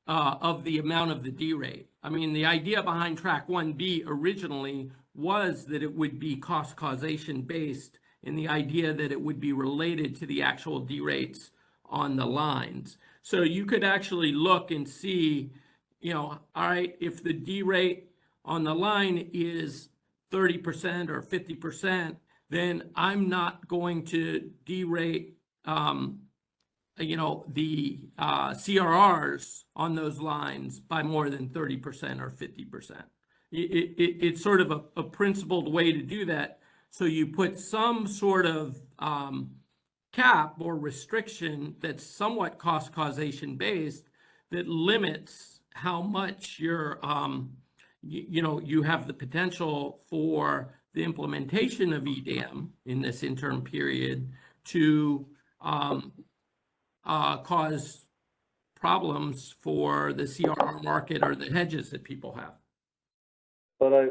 of the amount of the D rate. I mean, the idea behind track 1B originally was that it would be cost causation based, in the idea that it would be related to the actual D rates on the lines. So you could actually look and see, you know, all right, if the D rate on the line is 30% or 50%, then I'm not going to derate, you know, the CRRs on those lines by more than 30% or 50%. It's sort of a principled way to do that, So you put some sort of cap or restriction that's somewhat cost causation based that limits how much you're, you have the potential for the implementation of EDAM in this interim period to cause problems for the CRR market or the hedges that people have. But I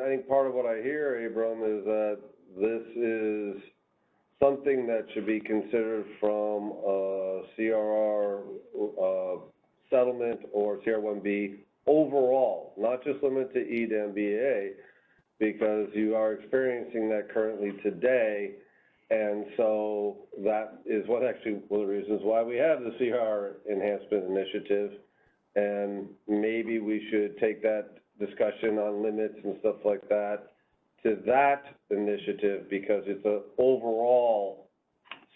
think part of what I hear, Abram, is that this is something that should be considered from a CRR settlement or CR1B overall, not just limited to EDAM BA, because you are experiencing that currently today. And so that is one of the reasons why we have the CR enhancement initiative. And maybe we should take that discussion on limits and stuff like that to that initiative, because it's an overall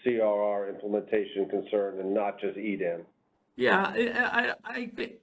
CRR implementation concern and not just EDAM. Yeah,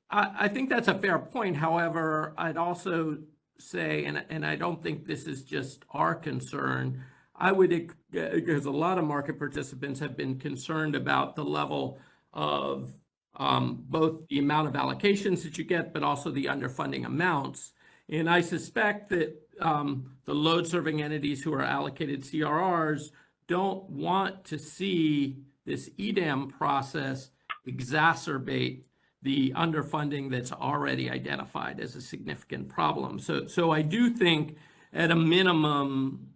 I think that's a fair point. However, I'd also say, and I don't think this is just our concern, I would, because a lot of market participants have been concerned about the level of both the amount of allocations that you get, but also the underfunding amounts. And I suspect that the load serving entities who are allocated CRRs don't want to see this EDAM process exacerbate the underfunding that's already identified as a significant problem. So I do think at a minimum,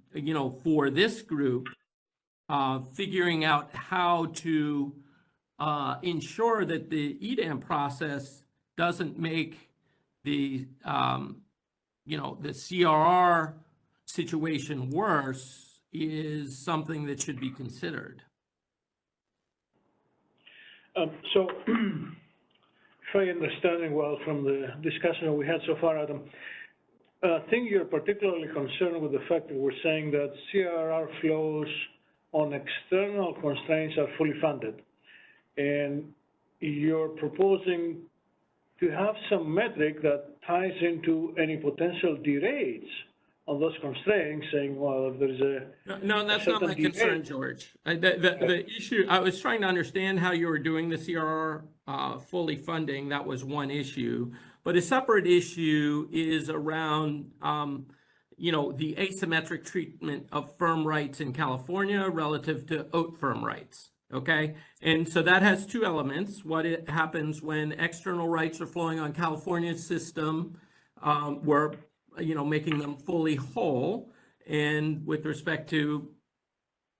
for this group, figuring out how to ensure that the EDAM process doesn't make the, the CRR situation worse is something that should be considered. So, if I understand well from the discussion we had so far, Adam, I think you're particularly concerned with the fact that we're saying that CRR flows on external constraints are fully funded. And you're proposing to have some metric that ties into any potential derates on those constraints, saying, well, if there's a... No, that's not my concern, George. The issue, I was trying to understand how you were doing the CRR fully funding. That was one issue. But a separate issue is around, the asymmetric treatment of firm rights in California relative to OAT firm rights. Okay, and so that has two elements. What happens when external rights are flowing on California's system, we're making them fully whole, and with respect to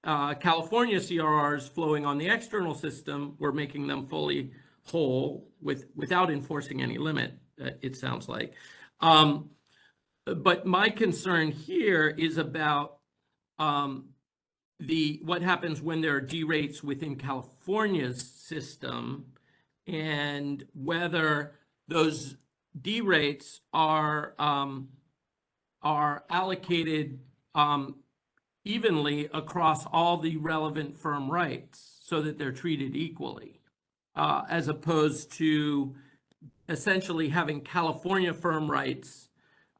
California CRRs flowing on the external system, we're making them fully whole without enforcing any limit, it sounds like. But my concern here is about what happens when there are derates within California's system, and whether those derates are allocated evenly across all the relevant firm rights so that they're treated equally, as opposed to essentially having California firm rights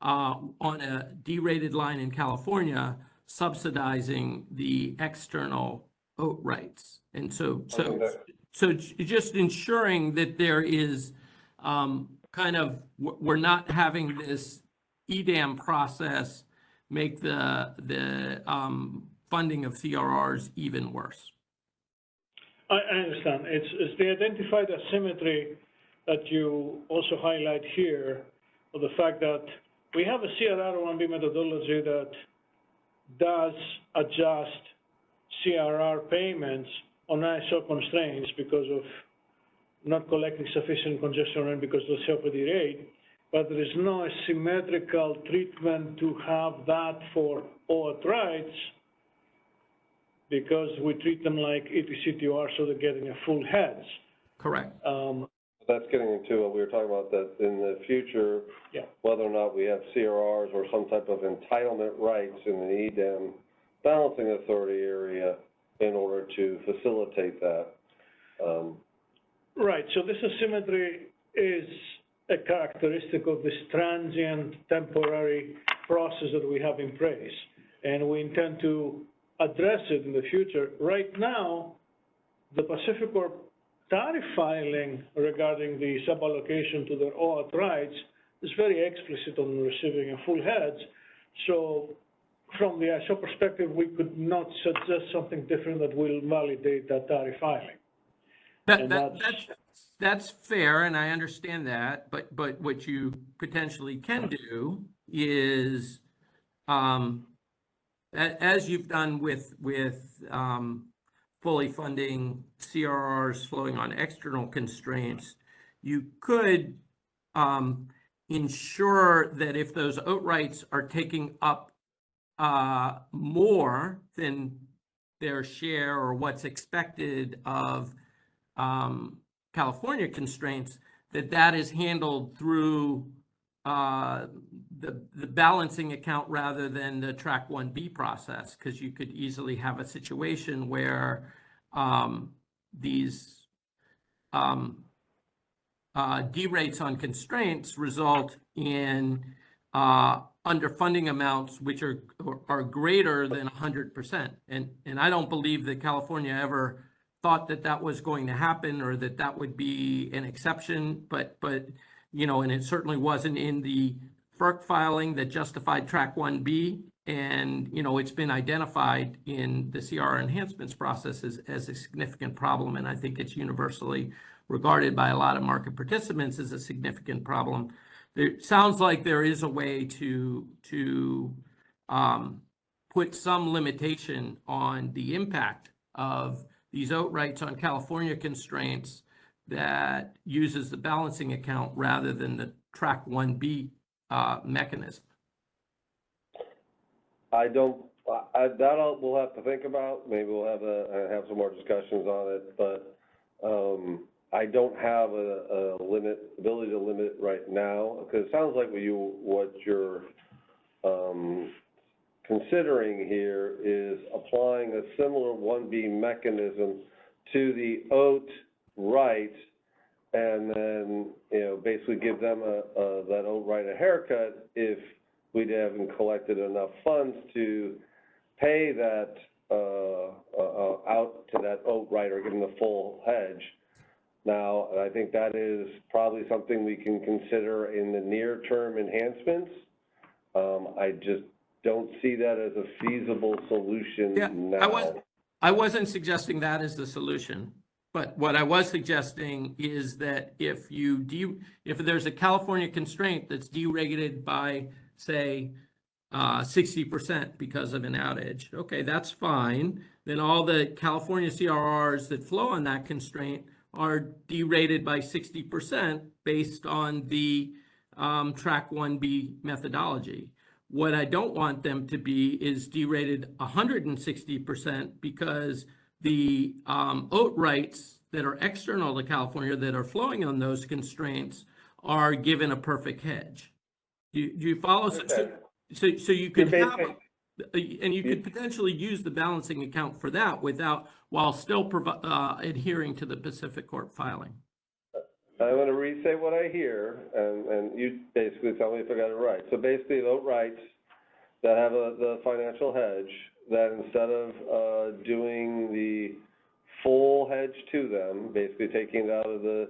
on a derated line in California subsidizing the external OAT rights. And so just ensuring that there is we're not having this EDAM process make the funding of CRRs even worse. I understand. It's the identified asymmetry that you also highlight here, of the fact that we have a CRR1B methodology that does adjust CRR payments on ISO constraints because of not collecting sufficient congestion rent because of the COPD rate, but there is no symmetrical treatment to have that for OAT rights because we treat them like ETC/TOR, so they're getting a full heads. Correct. That's getting into what we were talking about, that in the future, whether or not we have CRRs or some type of entitlement rights in the EDAM balancing authority area in order to facilitate that. Right, so this asymmetry is a characteristic of this transient temporary process that we have in place. and we intend to address it in the future. Right now, the Pacificorp tariff filing regarding the suballocation to their OAT rights is very explicit on receiving a full hedge. So from the ISO perspective, we could not suggest something different that will validate that tariff filing. That's fair, and I understand that, but what you potentially can do is, as you've done with fully funding CRRs flowing on external constraints, you could ensure that if those OAT rights are taking up more than their share or what's expected of California constraints, that is handled through the balancing account rather than the Track 1B process, because you could easily have a situation where these derates on constraints result in underfunding amounts which are greater than 100%. And I don't believe that California ever thought that was going to happen or that would be an exception, but you know, and it certainly wasn't in the FERC filing that justified Track 1B. And, you know, it's been identified in the CR enhancements process as a significant problem. And I think it's universally regarded by a lot of market participants as a significant problem. There sounds like there is a way to put some limitation on the impact of these OAT rights on California constraints that uses the balancing account rather than the Track 1B mechanism. We'll have to think about. Maybe we'll have some more discussions on it, but I don't have a ability to limit it right now, because it sounds like what you're considering here is applying a similar 1B mechanism to the OAT right, and then, you know, basically give them that OAT right a haircut if we haven't collected enough funds to pay that out to that OAT right or give them the full hedge. Now, I think that is probably something we can consider in the near-term enhancements. I just don't see that as a feasible solution now. I wasn't suggesting that as the solution, but what I was suggesting is that if there's a California constraint that's deregulated by, say, 60% because of an outage, okay, that's fine. Then all the California CRRs that flow on that constraint are derated by 60% based on the Track 1B methodology. What I don't want them to be is derated 160% because the OAT rights that are external to California that are flowing on those constraints are given a perfect hedge. Do you follow? Okay. So you could have, and you could potentially use the balancing account for that while still adhering to the Pacificorp filing. I'm going to re-say what I hear, and you basically tell me if I got it right. So basically, the OAT rights that have the financial hedge, that instead of doing the full hedge to them, basically taking it out of the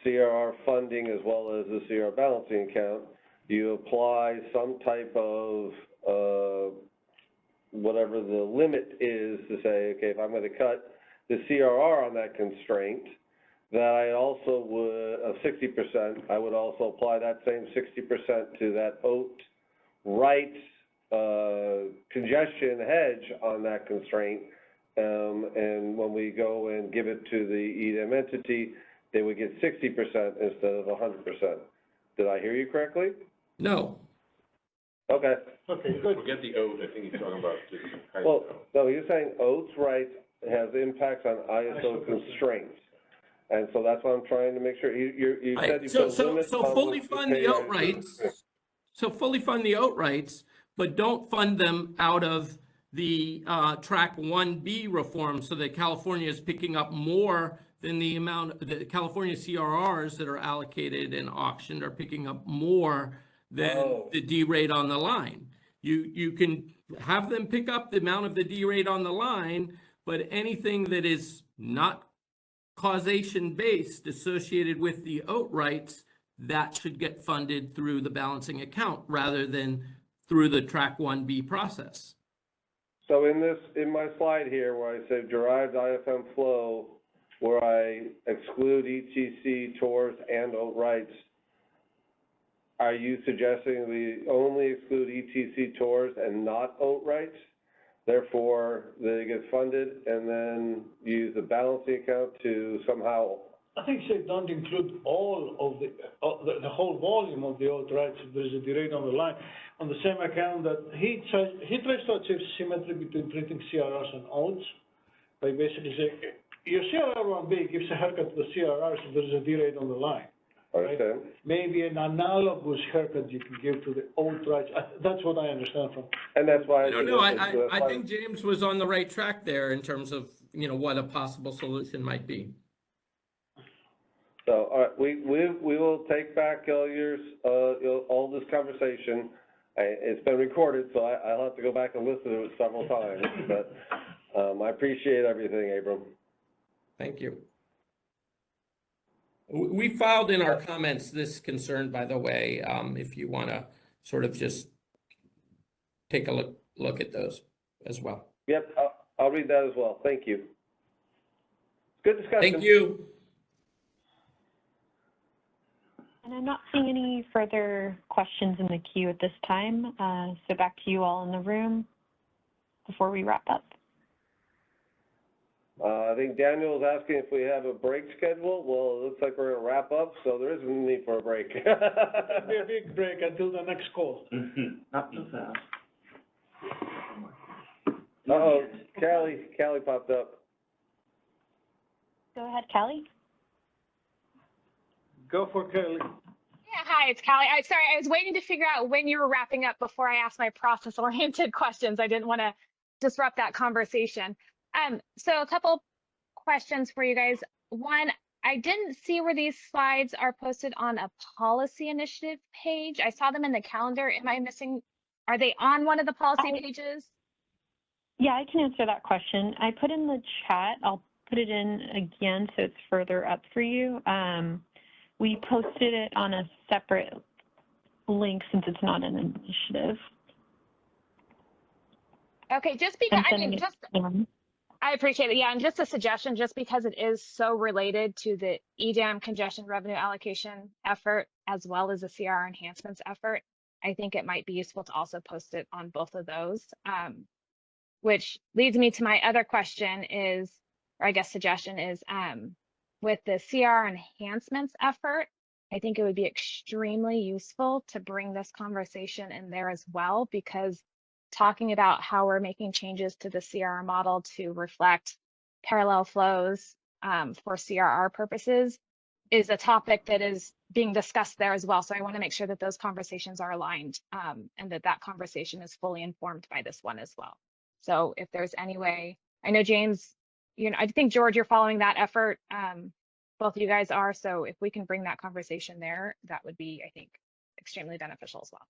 CRR funding as well as the CRR balancing account, you apply some type of whatever the limit is to say, okay, if I'm going to cut the CRR on that constraint, that I also would, of 60%, I would also apply that same 60% to that OAT right congestion hedge on that constraint. And when we go and give it to the EDM entity, they would get 60% instead of 100%. Did I hear you correctly? No. Okay, good. Forget the OAT, I think he's talking about different kinds Well, of OAT. no, you're saying OAT's right has impacts on ISO constraints. And so that's what I'm trying to make sure. You said you put limits on fully what fund you pay the OAT ISO rights. constraints. So fully fund the OAT rights, but don't fund them out of the Track 1B reform so that California is picking up more than the amount, the California CRRs that are allocated and auctioned are picking up more than the D rate on the line. You can have them pick up the amount of the D rate on the line, but anything that is not causation based associated with the OAT rights, that should get funded through the balancing account rather than through the track 1B process. So in my slide here where I say derived IFM flow, where I exclude ETC, TORs, and OAT rights, are you suggesting we only exclude ETC, TORs, and not OAT rights? Therefore, they get funded and then use the balancing account to somehow. I think say don't include all of the whole volume of the OAT rights if there's a derate on the line, on the same account that he tries to achieve symmetry between treating CRRs and OATs by basically saying your CRR 1B gives a haircut to the CRRs if there's a derate on the line. Right? Maybe an analogous haircut you can give to the OAT rights. That's what I understand from. And that's why I think James was on the right track there in terms of, you know, what a possible solution might be. So, all right, we will take back all this conversation. It's been recorded, so I'll have to go back and listen to it several times. But I appreciate everything, Abram. Thank you. We filed in our comments this concern, by the way, if you want to sort of just take a look at those as well. Yep, I'll read that as well. Thank you. Good discussion. Thank you. And I'm not seeing any further questions in the queue at this time. So back to you all in the room before we wrap up. I think Daniel is asking if we have a break schedule. Well, it looks like we're going to wrap up, so there isn't a need for a break. It'll be a big break until the next call. Not too fast. Uh-oh, Callie popped up. Go ahead, Callie. Go for Kelly. Yeah, hi, it's Callie. Sorry, I was waiting to figure out when you were wrapping up before I asked my process-oriented questions. I didn't want to disrupt that conversation. So a couple questions for you guys. One, I didn't see where these slides are posted on a policy initiative page. I saw them in the calendar. Am I missing? Are they on one of the policy pages? Yeah, I can answer that question. I put in the chat. I'll put it in again so it's further up for you. We posted it on a separate link since it's not an initiative. Okay, just because, I appreciate it. Yeah, and just a suggestion, just because it is so related to the EDAM congestion revenue allocation effort, as well as the CRR enhancements effort, I think it might be useful to also post it on both of those. Which leads me to my other question is, or I guess suggestion is, with the CRR enhancements effort, I think it would be extremely useful to bring this conversation in there as well, because talking about how we're making changes to the CRR model to reflect parallel flows for CRR purposes is a topic that is being discussed there as well. So I want to make sure that those conversations are aligned and that conversation is fully informed by this one as well. So if there's any way, I know James, you know, I think George, you're following that effort. Both of you guys are. So if we can bring that conversation there, that would be, I think, extremely beneficial as well.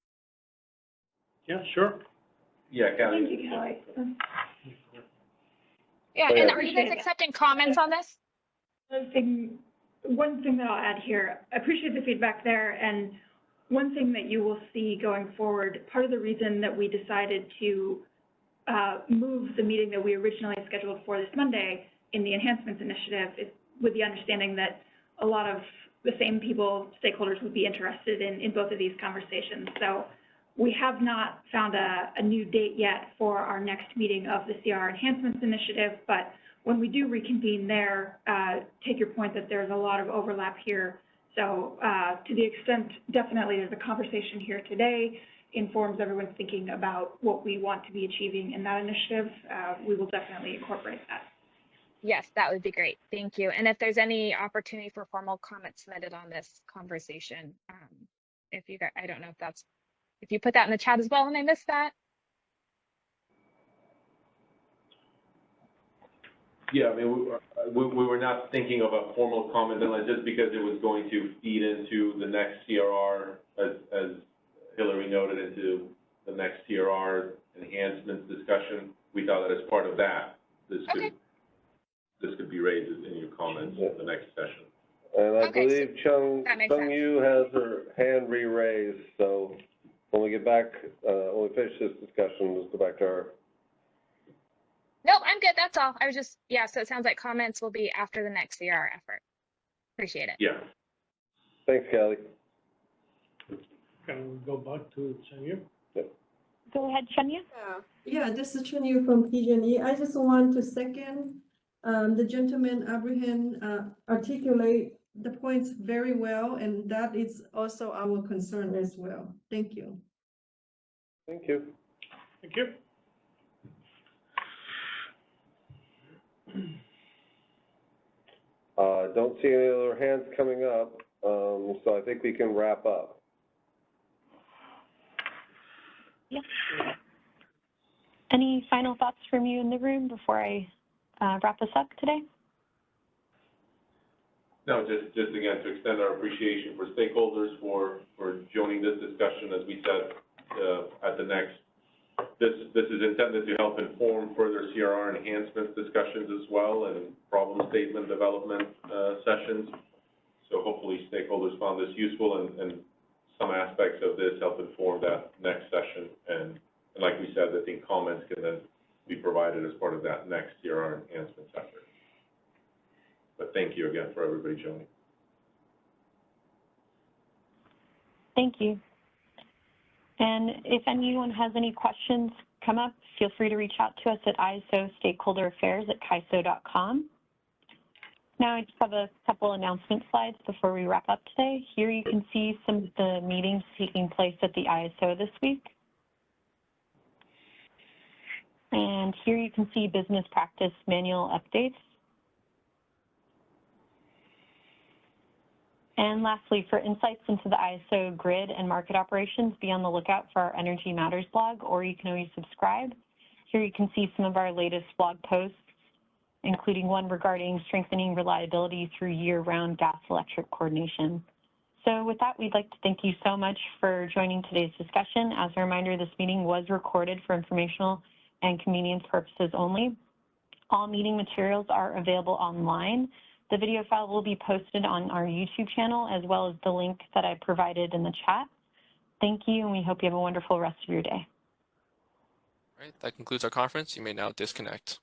Yeah, sure. Yeah, Callie. Thank you, Callie. Yeah, and are you guys accepting comments on this? One thing that I'll add here, I appreciate the feedback there, and one thing that you will see going forward, part of the reason that we decided to move the meeting that we originally scheduled for this Monday in the enhancements initiative is with the understanding that a lot of the same people, stakeholders, would be interested in both of these conversations. So we have not found a new date yet for our next meeting of the CRR enhancements initiative, but when we do reconvene there, take your point that there's a lot of overlap here. So to the extent, definitely there's a conversation here today, informs everyone's thinking about what we want to be achieving in that initiative, we will definitely incorporate that. Yes, that would be great. Thank you. And if there's any opportunity for formal comments submitted on this conversation, if you guys, I don't know if that's, if you put that in the chat as well and I missed that. Yeah, I mean, we were not thinking of a formal comment unless just because it was going to feed into the next CRR, as Hillary noted, into the next CRR enhancements discussion, we thought that as part of that, this could be raised in your comments in the next session. And I Okay, believe Chung makes sense. Yu has her hand re-raised, so when we get back, when we finish this discussion, let's go back to her. Nope, I'm good. That's all. I was just, yeah, so it sounds like comments will be after the next CR effort. Appreciate it. Yeah. Thanks, Kelly. Can we go back to Chanyu? Go ahead, Shenya. Yeah, this is Chun from PG&E. I just want to second, the gentleman Abraham, articulate the points very well, and that is also our concern as well. Thank you. Thank you. Thank you. Don't see any other hands coming up, so I think we can wrap up. Yeah. Any final thoughts from you in the room before I wrap this up today? No, just again, to extend our appreciation for stakeholders for joining this discussion. As we said at the next, this is intended to help inform further CRR enhancements discussions as well, and problem statement development sessions. So hopefully stakeholders found this useful, and some aspects of this help inform that next session. And like we said, I think comments can then be provided as part of that next CRR enhancements effort. But thank you again for everybody joining. Thank you. And if anyone has any questions come up, feel free to reach out to us at isostakeholderaffairs@kaiso.com. Now I just have a couple announcement slides before we wrap up today. Here you can see some of the meetings taking place at the ISO this week. And here you can see business practice manual updates. And lastly, for insights into the ISO grid and market operations, be on the lookout for our Energy Matters blog, or you can always subscribe. Here you can see some of our latest blog posts, including one regarding strengthening reliability through year-round gas-electric coordination. So with that, we'd like to thank you so much for joining today's discussion. As a reminder, this meeting was recorded for informational and convenience purposes only. All meeting materials are available online. The video file will be posted on our YouTube channel, as well as the link that I provided in the chat. Thank you, and we hope you have a wonderful rest of your day. All right, that concludes our conference. You may now disconnect.